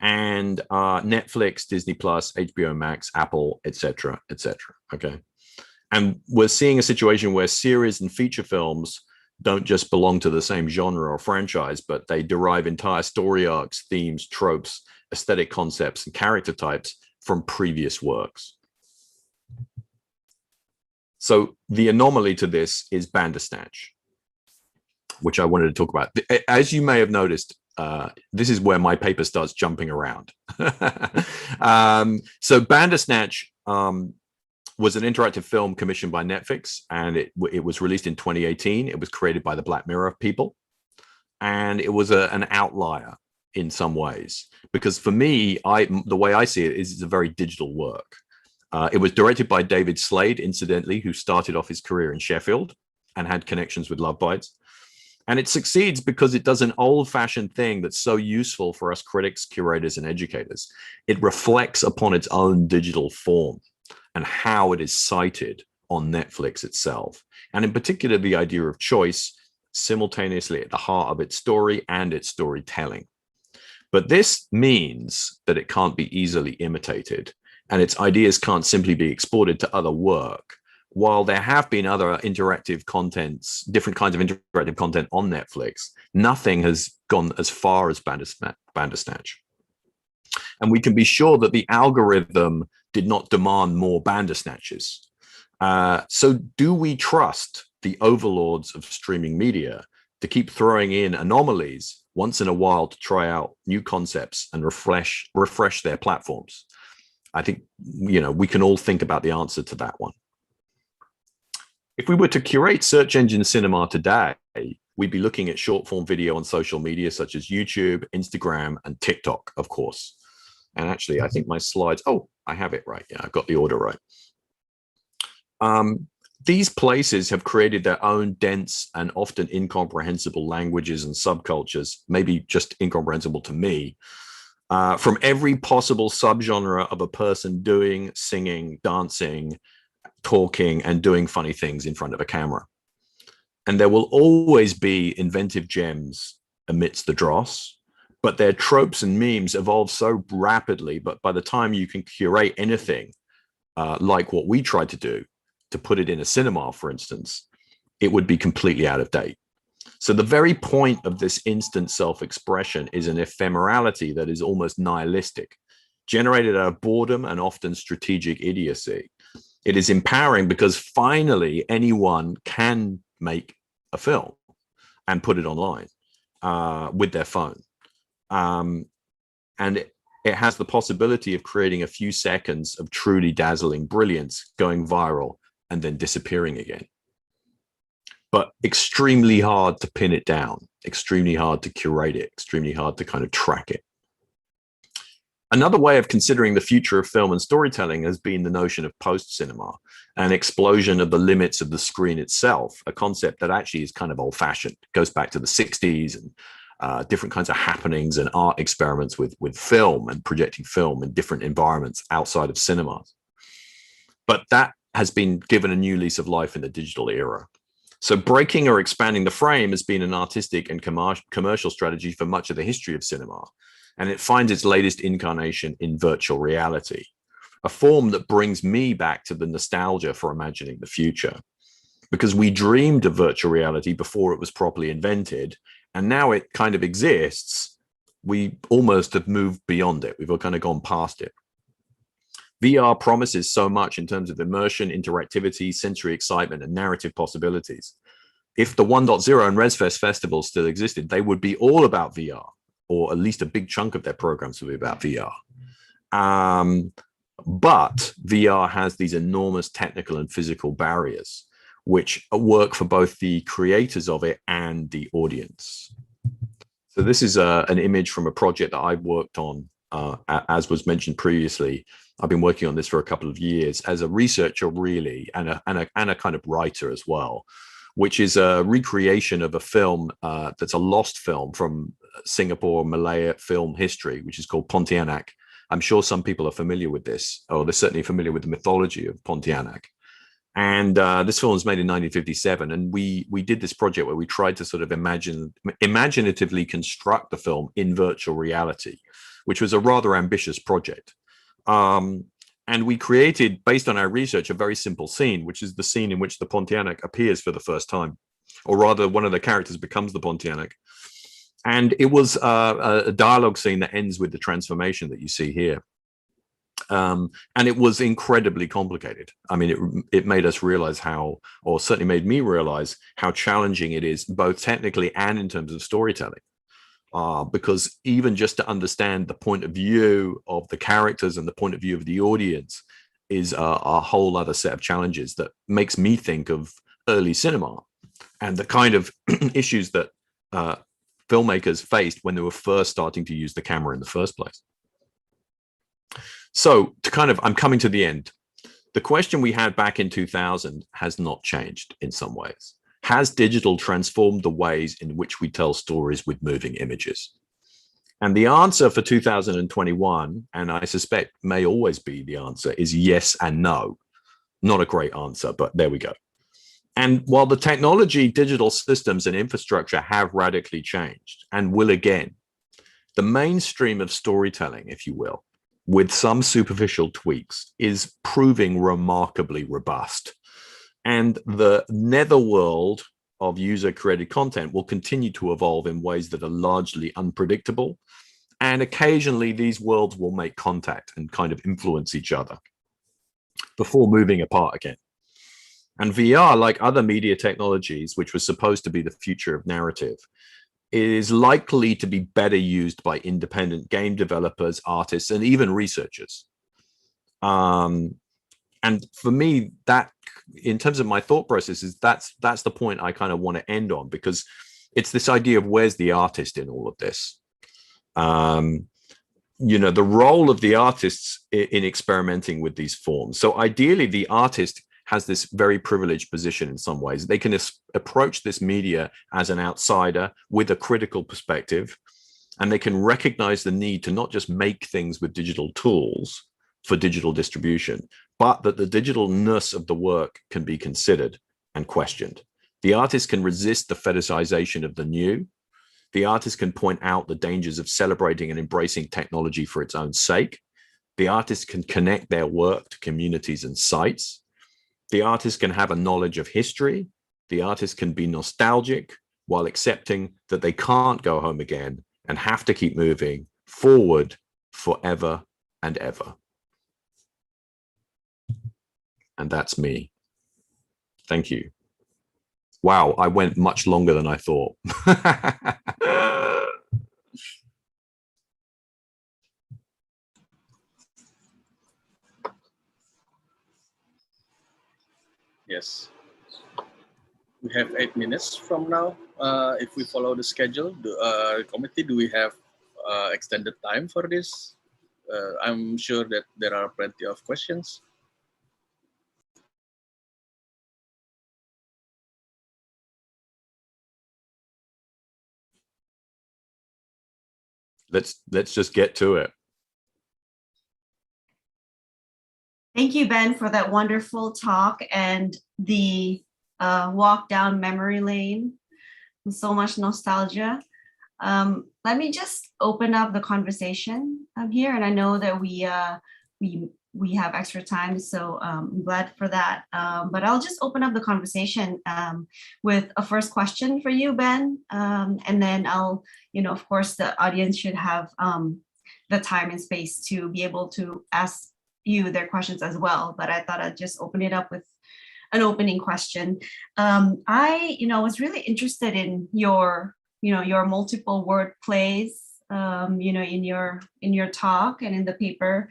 and Netflix, Disney Plus, HBO Max, Apple, etc., etc. Okay, and we're seeing a situation where series and feature films don't just belong to the same genre or franchise, but they derive entire story arcs, themes, tropes, aesthetic concepts, and character types from previous works. So the anomaly to this is Bandersnatch, which I wanted to talk about. As you may have noticed, this is where my paper starts jumping around. So Bandersnatch was an interactive film commissioned by Netflix, and it was released in 2018. It was created by the Black Mirror people, and it was an outlier in some ways, because for me, the way I see it is it's a very digital work. It was directed by David Slade, incidentally, who started off his career in Sheffield and had connections with Love Bites. And it succeeds because it does an old-fashioned thing that's so useful for us critics, curators, and educators. It reflects upon its own digital form and how it is cited on Netflix itself. And in particular, the idea of choice simultaneously at the heart of its story and its storytelling. But this means that it can't be easily imitated, and its ideas can't simply be exported to other work. While there have been other interactive contents, different kinds of interactive content on Netflix, nothing has gone as far as Bandersnatch. And we can be sure that the algorithm did not demand more Bandersnatches. So do we trust the overlords of streaming media to keep throwing in anomalies once in a while to try out new concepts and refresh their platforms? I think, we can all think about the answer to that one. If we were to curate search engine cinema today, we'd be looking at short form video on social media such as YouTube, Instagram, and TikTok, of course. And actually, I think my slides, I have it right. Yeah, I've got the order right. These places have created their own dense and often incomprehensible languages and subcultures, maybe just incomprehensible to me, from every possible subgenre of a person doing, singing, dancing, talking, and doing funny things in front of a camera. And there will always be inventive gems amidst the dross, but their tropes and memes evolve so rapidly, but by the time you can curate anything like what we tried to do, to put it in a cinema, for instance, it would be completely out of date. So the very point of this instant self-expression is an ephemerality that is almost nihilistic, generated out of boredom and often strategic idiocy. It is empowering because finally anyone can make a film and put it online with their phone. And it has the possibility of creating a few seconds of truly dazzling brilliance, going viral and then disappearing again. But extremely hard to pin it down, extremely hard to curate it, extremely hard to kind of track it. Another way of considering the future of film and storytelling has been the notion of post-cinema, an explosion of the limits of the screen itself, a concept that actually is kind of old-fashioned. It goes back to the 60s and different kinds of happenings and art experiments with film and projecting film in different environments outside of cinemas. But that has been given a new lease of life in the digital era. So breaking or expanding the frame has been an artistic and commercial strategy for much of the history of cinema, and it finds its latest incarnation in virtual reality, a form that brings me back to the nostalgia for imagining the future. Because we dreamed of virtual reality before it was properly invented, and now it kind of exists, we almost have moved beyond it. We've kind of gone past it. VR promises so much in terms of immersion, interactivity, sensory excitement, and narrative possibilities. If the 1.0 and ResFest festivals still existed, they would be all about VR, or at least a big chunk of their programs would be about VR. But VR has these enormous technical and physical barriers, which work for both the creators of it and the audience. So this is an image from a project that I've worked on, as was mentioned previously. I've been working on this for a couple of years as a researcher, really, and a kind of writer as well, which is a recreation of a film that's a lost film from Singapore Malaya film history, which is called Pontianak. I'm sure some people are familiar with this, or they're certainly familiar with the mythology of Pontianak. And this film was made in 1957, and we did this project where we tried to sort of imaginatively construct the film in virtual reality, which was a rather ambitious project. And we created, based on our research, a very simple scene, which is the scene in which the Pontianak appears for the first time, or rather one of the characters becomes the Pontianak. And it was a dialogue scene that ends with the transformation that you see here. And it was incredibly complicated. I mean, it made us realize how, or certainly made me realize how challenging it is, both technically and in terms of storytelling. Because even just to understand the point of view of the characters and the point of view of the audience is a whole other set of challenges that makes me think of early cinema and the kind of issues that filmmakers faced when they were first starting to use the camera in the first place. So I'm coming to the end. The question we had back in 2000 has not changed in some ways. Has digital transformed the ways in which we tell stories with moving images? And the answer for 2021, and I suspect may always be the answer, is yes and no. Not a great answer, but there we go. And while the technology, digital systems, and infrastructure have radically changed and will again, the mainstream of storytelling, if you will, with some superficial tweaks, is proving remarkably robust. And the netherworld of user-created content will continue to evolve in ways that are largely unpredictable. And occasionally these worlds will make contact and kind of influence each other before moving apart again. And VR, like other media technologies, which was supposed to be the future of narrative, is likely to be better used by independent game developers, artists, and even researchers. And for me, that, in terms of my thought processes, that's the point I kind of want to end on, because it's this idea of where's the artist in all of this? You know, the role of the artists in experimenting with these forms. So ideally, the artist has this very privileged position in some ways. They can approach this media as an outsider with a critical perspective, and they can recognize the need to not just make things with digital tools for digital distribution, but that the digitalness of the work can be considered and questioned. The artist can resist the fetishization of the new. The artist can point out the dangers of celebrating and embracing technology for its own sake. The artist can connect their work to communities and sites. The artist can have a knowledge of history. The artist can be nostalgic while accepting that they can't go home again and have to keep moving forward forever and ever. And that's me. Thank you. Wow, I went much longer than I thought. Yes. We have 8 minutes from now. If we follow the schedule, the committee, do we have extended time for this? I'm sure that there are plenty of questions. Let's just get to it. Thank you, Ben, for that wonderful talk and the walk down memory lane, so much nostalgia. Let me just open up the conversation here, and I know that we have extra time, so I'm glad for that. But I'll just open up the conversation with a first question for you, Ben, and then I'll, of course, the audience should have the time and space to be able to ask you their questions as well. But I thought I'd just open it up with an opening question. I was really interested in your multiple word plays, in your talk and in the paper.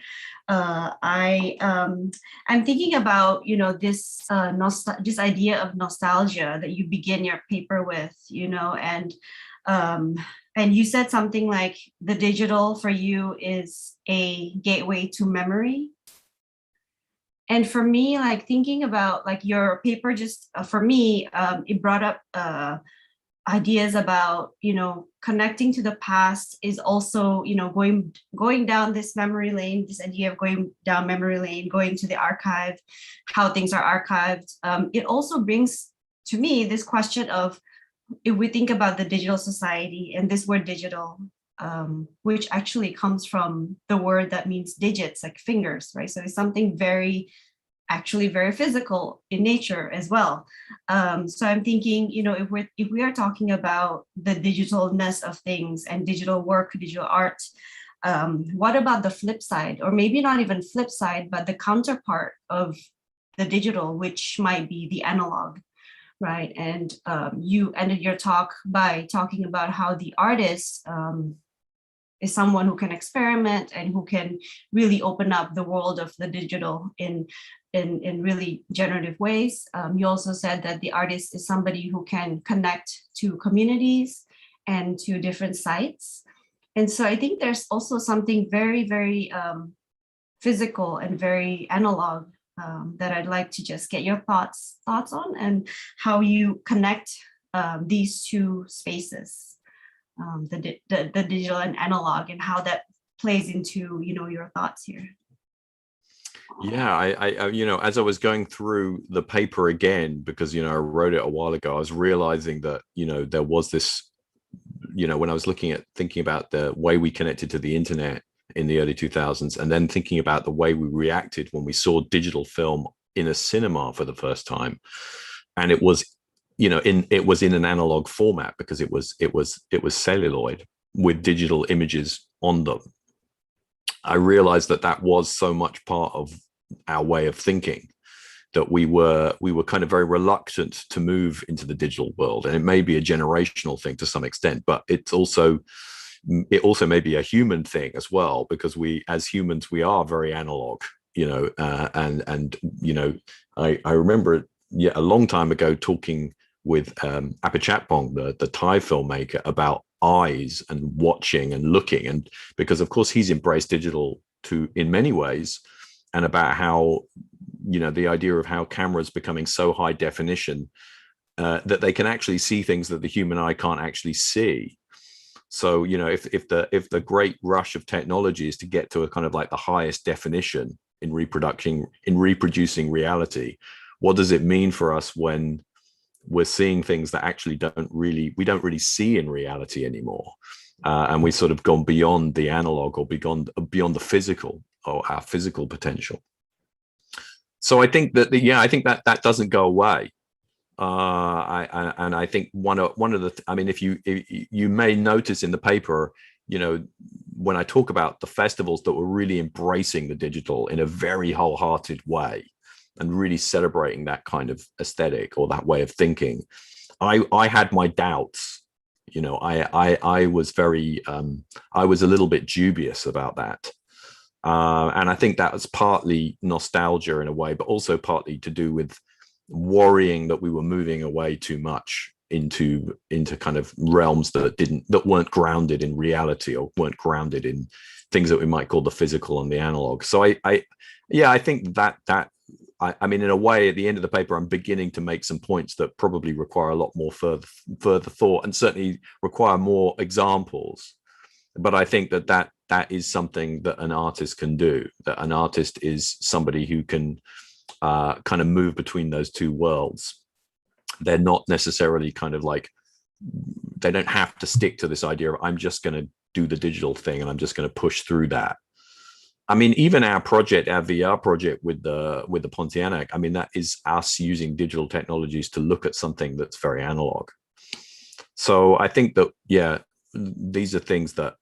I'm thinking about, this this idea of nostalgia that you begin your paper with, and you said something like the digital for you is a gateway to memory. And for me, like thinking about like your paper, just for me, it brought up ideas about, connecting to the past is also, going down this memory lane, this idea of going down memory lane, going to the archive, how things are archived. It also brings to me this question of, if we think about the digital society and this word digital, which actually comes from the word that means digits, like fingers, right? So it's something actually very physical in nature as well. So I'm thinking, if we are talking about the digitalness of things and digital work, digital art, what about the flip side, or maybe not even flip side, but the counterpart of the digital, which might be the analog, right? And you ended your talk by talking about how the artist is someone who can experiment and who can really open up the world of the digital in really generative ways. You also said that the artist is somebody who can connect to communities and to different sites. And so I think there's also something very, very physical and very analog that I'd like to just get your thoughts on, and how you connect these two spaces, the digital and analog, and how that plays into your thoughts here. Yeah, I as I was going through the paper again, because I wrote it a while ago, I was realizing that there was this, when I was thinking about the way we connected to the internet in the early 2000s, and then thinking about the way we reacted when we saw digital film in a cinema for the first time, and it was it was in an analog format, because it was celluloid with digital images on them. I realized that was so much part of our way of thinking, that we were kind of very reluctant to move into the digital world. And it may be a generational thing to some extent, but it also may be a human thing as well, because we, as humans, we are very analog, I remember a long time ago talking with Apichatpong, the Thai filmmaker, about eyes and watching and looking, and because of course he's embraced digital in many ways, and about how the idea of how cameras becoming so high definition that they can actually see things that the human eye can't actually see. So if the great rush of technology is to get to a kind of like the highest definition in reproducing reality, what does it mean for us when we're seeing things that actually we don't really see in reality anymore, and we sort of gone beyond the analog, or beyond the physical, or our physical potential. So I think that that doesn't go away. I think one of the if you may notice in the paper, when I talk about the festivals that were really embracing the digital in a very wholehearted way, and really celebrating that kind of aesthetic or that way of thinking, I had my doubts. I was I was a little bit dubious about that, and I think that was partly nostalgia in a way, but also partly to do with worrying that we were moving away too much into kind of realms that weren't grounded in reality, or weren't grounded in things that we might call the physical and the analog. So I think that in a way, at the end of the paper, I'm beginning to make some points that probably require a lot more further thought, and certainly require more examples. But I think that is something that an artist can do. That an artist is somebody who can kind of move between those two worlds. they're not necessarily kind of like, they don't have to stick to this idea of I'm just going to do the digital thing and I'm just going to push through that. I mean, even our project, our VR project with the Pontianak, I mean, that is us using digital technologies to look at something that's very analog. So I think that, yeah, these are things that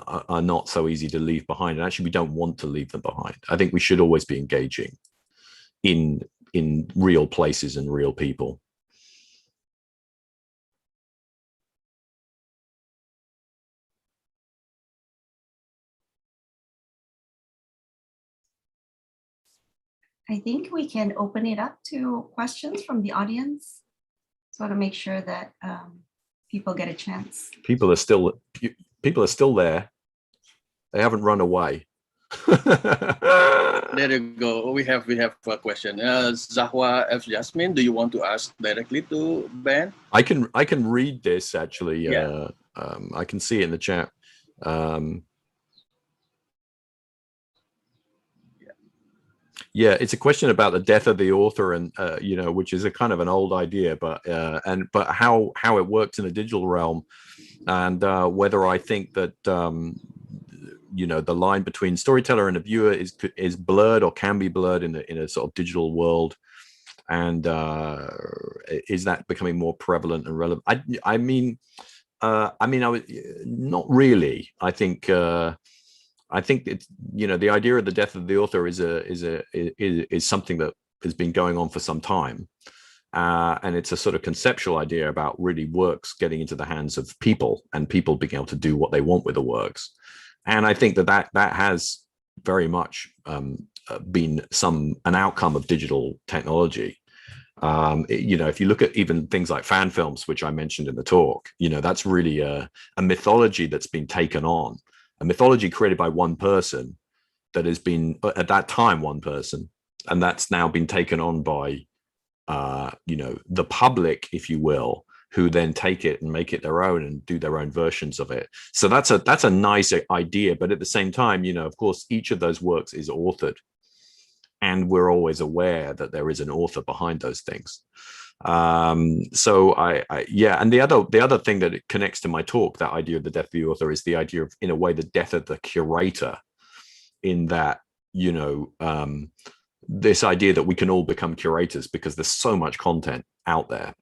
are not so easy to leave behind. And actually, we don't want to leave them behind. I think we should always be engaging in real places and real people. I think we can open it up to questions from the audience. So to make sure that people get a chance. People are still there. They haven't run away. There you go. We have a question. Zahwa F. Jasmine, do you want to ask directly to Ben? I can read this actually. Yeah. I can see it in the chat. Yeah, it's a question about the death of the author, and you know, which is a kind of an old idea, but how it works in the digital realm, and whether I think that you know, the line between storyteller and the viewer is blurred or can be blurred in a sort of digital world, and is that becoming more prevalent and relevant? I mean, not really. I think it's, you know, the idea of the death of the author is something that has been going on for some time, and it's a sort of conceptual idea about really works getting into the hands of people and people being able to do what they want with the works. And I think that has very much been an outcome of digital technology. You know, if you look at even things like fan films, which I mentioned in the talk, you know, that's really a mythology that's been taken on, a mythology created by one person that has been, at that time, one person, and that's now been taken on by, you know, the public, if you will, who then take it and make it their own and do their own versions of it. So that's a nice idea, but at the same time, you know, of course, each of those works is authored, and we're always aware that there is an author behind those things. So yeah, and the other thing that it connects to my talk, that idea of the death of the author, is the idea of, in a way, the death of the curator, in that, you know, this idea that we can all become curators because there's so much content out there.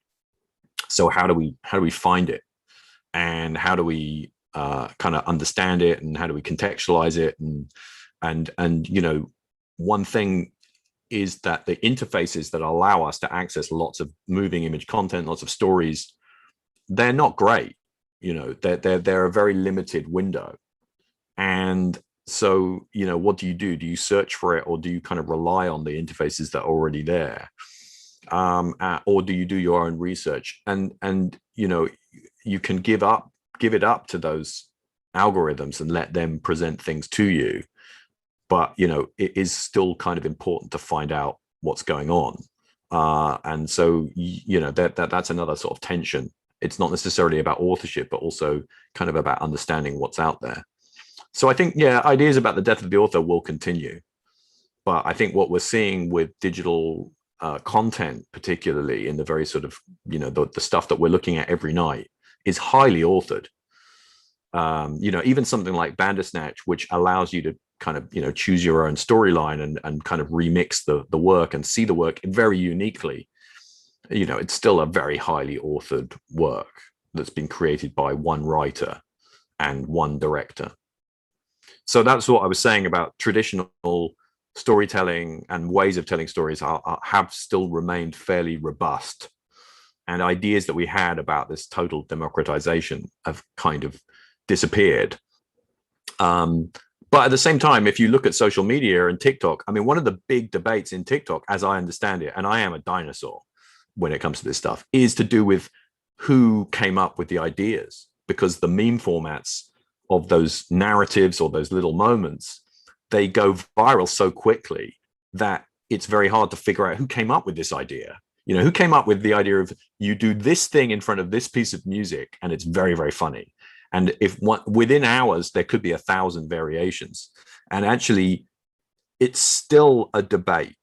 So how do we find it, and how do we kind of understand it, and how do we contextualize it, and you know, one thing is that the interfaces that allow us to access lots of moving image content, lots of stories, they're not great. You know, they're a very limited window, and so, you know, what do you do? Do you search for it, or do you kind of rely on the interfaces that are already there? Or do you do your own research? And you know, you can give it up to those algorithms and let them present things to you, but you know, it is still kind of important to find out what's going on, and so, you know, that's another sort of tension. It's not necessarily about authorship, but also kind of about understanding what's out there. So I think, yeah, ideas about the death of the author will continue, but I think what we're seeing with digital content, particularly in the very sort of, you know, the stuff that we're looking at every night, is highly authored. You know, even something like Bandersnatch, which allows you to kind of, you know, choose your own storyline and kind of remix the work and see the work very uniquely. You know, it's still a very highly authored work that's been created by one writer and one director. So that's what I was saying about traditional storytelling and ways of telling stories have still remained fairly robust, and ideas that we had about this total democratization have kind of disappeared. But at the same time, if you look at social media and TikTok, I mean, one of the big debates in TikTok, as I understand it, and I am a dinosaur when it comes to this stuff, is to do with who came up with the ideas, because the meme formats of those narratives or those little moments, they go viral so quickly that it's very hard to figure out who came up with this idea. You know, who came up with the idea of, you do this thing in front of this piece of music and it's very, very funny. And if within hours, there could be 1,000 variations. And actually, it's still a debate.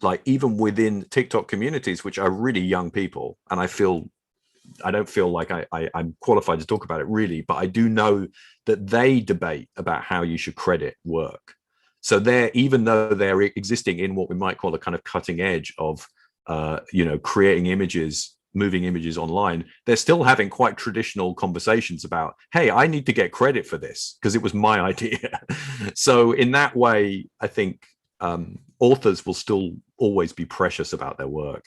like even within TikTok communities, which are really young people, and I don't feel like I'm qualified to talk about it really, but I do know that they debate about how you should credit work. So even though they're existing in what we might call a kind of cutting edge of, creating images, moving images online, they're still having quite traditional conversations about, hey, I need to get credit for this because it was my idea. So in that way, I think authors will still always be precious about their work.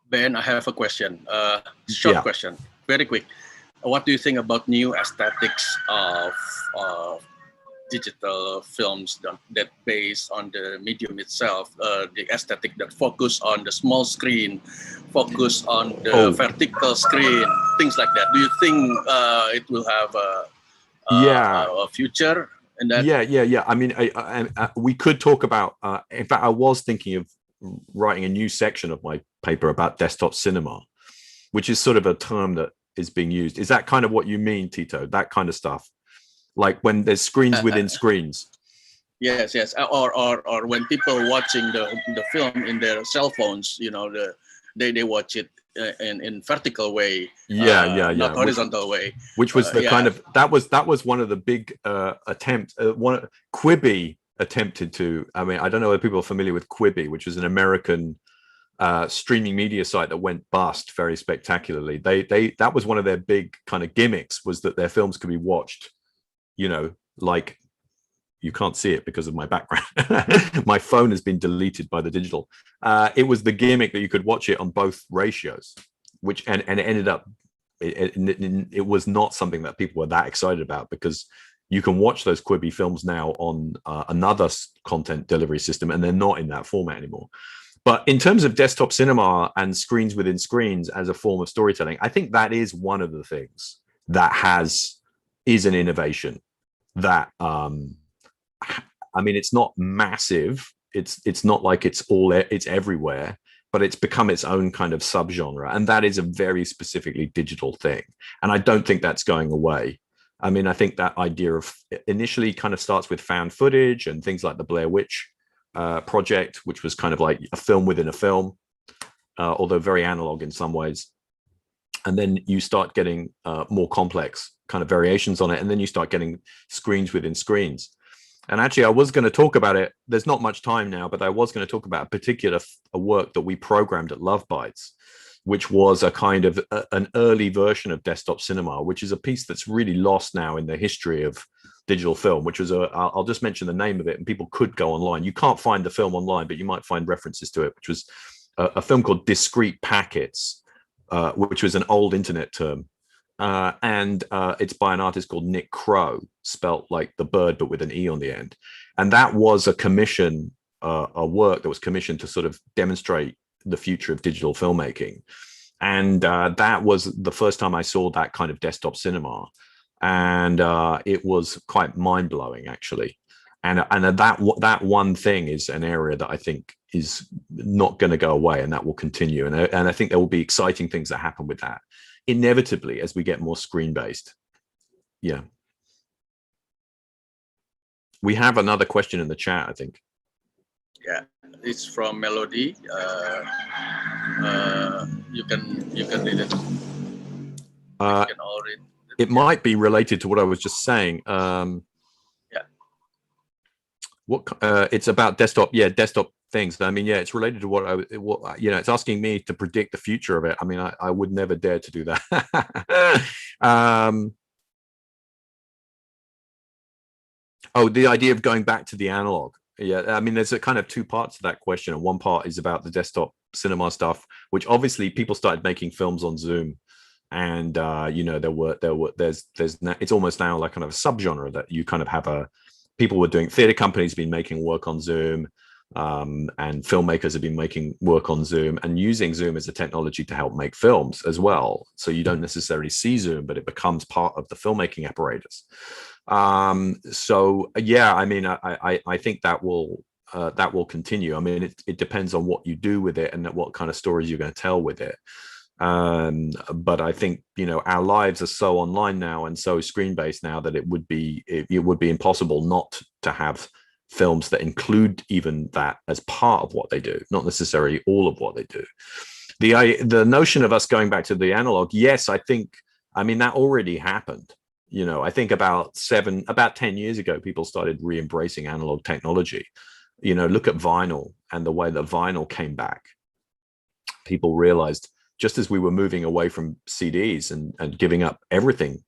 Ben, I have a question. Short question, very quick. What do you think about new aesthetics of digital films that based on the medium itself, the aesthetic that focus on the small screen, focus on the vertical screen, things like that? Do you think it will have a future in that? Yeah. I mean, we could talk about, in fact, I was thinking of writing a new section of my paper about desktop cinema, which is sort of a term that is being used. Is that kind of what you mean, Tito? That kind of stuff, like when there's screens within screens? Yes. Or when people watching the film in their cell phones, they watch it in vertical way, not horizontal way. Which was the kind of that was one of the big attempts. Quibi attempted to. I mean, I don't know whether people are familiar with Quibi, which was an American streaming media site that went bust very spectacularly. That was one of their big kind of gimmicks, was that their films could be watched, like, you can't see it because of my background. My phone has been deleted by the digital. It was the gimmick that you could watch it on both ratios, which and it ended up it was not something that people were that excited about, because you can watch those Quibi films now on another content delivery system, and they're not in that format anymore. But in terms of desktop cinema and screens within screens as a form of storytelling, I think that is one of the things that is an innovation that, I mean, it's not massive. It's not like it's everywhere, but it's become its own kind of subgenre. And that is a very specifically digital thing. And I don't think that's going away. I mean, I think that idea of initially kind of starts with found footage and things like the Blair Witch Project, which was kind of like a film within a film, although very analog in some ways. And then you start getting more complex kind of variations on it. And then you start getting screens within screens. And actually, I was going to talk about it. There's not much time now, but I was going to talk about a particular work that we programmed at Love Bites, which was a kind of an early version of desktop cinema, which is a piece that's really lost now in the history of digital film, which was I'll just mention the name of it, and people could go online. You can't find the film online, but you might find references to it, which was a film called Discrete Packets, which was an old internet term. And it's by an artist called Nick Crow, spelt like the bird, but with an E on the end. And that was a commission, a work that was commissioned to sort of demonstrate the future of digital filmmaking. And that was the first time I saw that kind of desktop cinema. And it was quite mind-blowing, actually. And that one thing is an area that I think is not going to go away, and that will continue. And I think there will be exciting things that happen with that, inevitably, as we get more screen-based. Yeah. We have another question in the chat, I think. Yeah, it's from Melody. You can read it. You can all read it. It might be related to what I was just saying. It's about desktop things. I mean, it's related to what it's asking me to predict the future of it. I mean, I would never dare to do that. The idea of going back to the analog. Yeah, I mean, there's a kind of two parts to that question, and one part is about the desktop cinema stuff, which obviously people started making films on Zoom, and there's it's almost now like kind of a subgenre that you kind of have people were doing. Theater companies have been making work on Zoom, and filmmakers have been making work on Zoom and using Zoom as a technology to help make films as well. So you don't necessarily see Zoom, but it becomes part of the filmmaking apparatus. So yeah, I mean, I think that will continue. I mean, it depends on what you do with it and what kind of stories you're going to tell with it. But I think, our lives are so online now and so screen based now that it would be impossible not to have films that include even that as part of what they do, not necessarily all of what they do. The notion of us going back to the analog, yes, I mean, that already happened. You know, I think about 10 years ago, people started re-embracing analog technology. You know, look at vinyl and the way that vinyl came back. People realized, just as we were moving away from CDs and giving up everything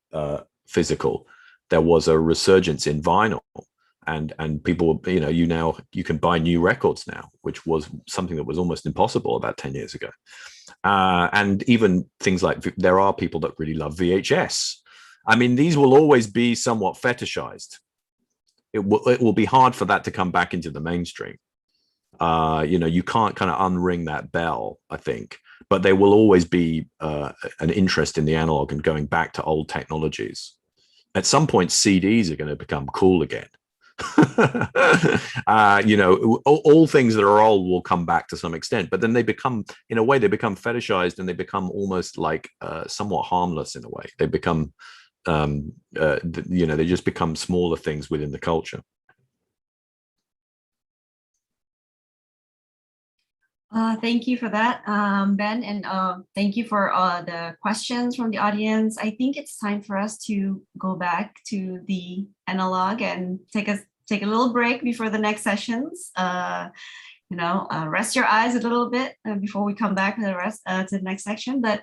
physical, there was a resurgence in vinyl, and people, you know, you can buy new records now, which was something that was almost impossible about 10 years ago. And even things like, there are people that really love VHS. I mean, these will always be somewhat fetishized. It will be hard for that to come back into the mainstream. You know, you can't kind of unring that bell, I think, but there will always be an interest in the analog and going back to old technologies. At some point, CDs are going to become cool again. You know, all things that are old will come back to some extent, but then they become, in a way, they become fetishized, and they become almost like somewhat harmless in a way. They become, you know, they just become smaller things within the culture. Thank you for that, Ben, and thank you for the questions from the audience. I think it's time for us to go back to the analog and take a little break before the next sessions. You know, rest your eyes a little bit before we come back to the next section. But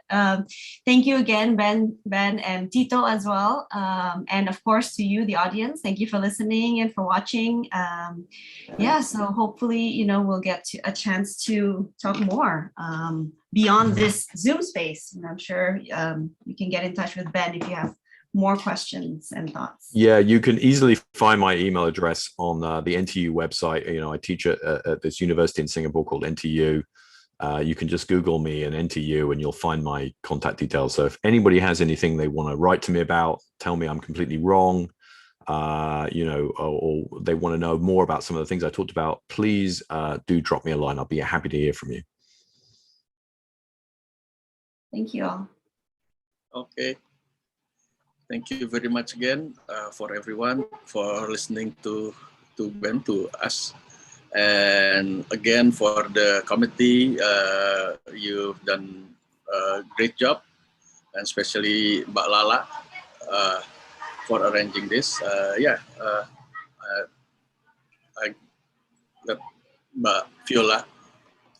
thank you again, Ben and Tito as well. And of course to you, the audience, thank you for listening and for watching. Yeah, so hopefully, you know, we'll get a chance to talk more beyond this Zoom space. And I'm sure you can get in touch with Ben if you have more questions and thoughts. Yeah, you can easily find my email address on the NTU website. You know, I teach at this university in Singapore called NTU. You can just Google me and NTU and you'll find my contact details. So if anybody has anything they want to write to me about, tell me I'm completely wrong, you know, or they want to know more about some of the things I talked about, please do drop me a line. I'll be happy to hear from you. Thank you all. Okay. Thank you very much again for everyone for listening to Ben, to us. And again, for the committee, you've done a great job, and especially Mbak Lala for arranging this. I let Mbak Viola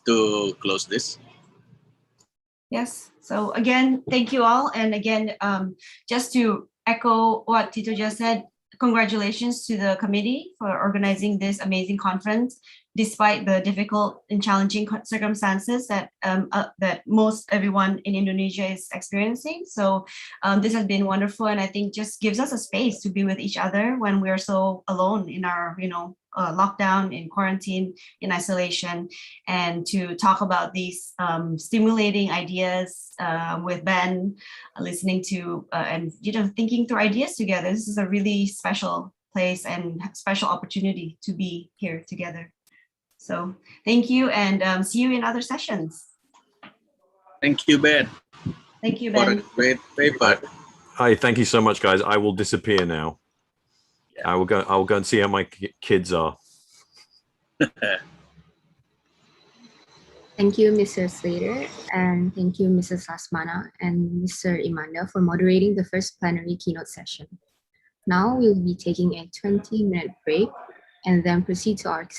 to close this. Yes. So again, thank you all. And again, just to echo what Tito just said, congratulations to the committee for organizing this amazing conference, despite the difficult and challenging circumstances that most everyone in Indonesia is experiencing. So this has been wonderful, and I think just gives us a space to be with each other when we are so alone in our, you know, lockdown, in quarantine, in isolation, and to talk about these stimulating ideas with Ben, listening to and, you know, thinking through ideas together. This is a really special place and special opportunity to be here together. So thank you, and see you in other sessions. Thank you, Ben. Thank you, Ben. For a great paper. Hi, thank you so much, guys. I will disappear now. Yeah. I will go and see how my kids are. Thank you, Mr. Slater, and thank you, Mrs. Lasmana and Mr. Imanda for moderating the first plenary keynote session. Now we'll be taking a 20-minute break and then proceed to our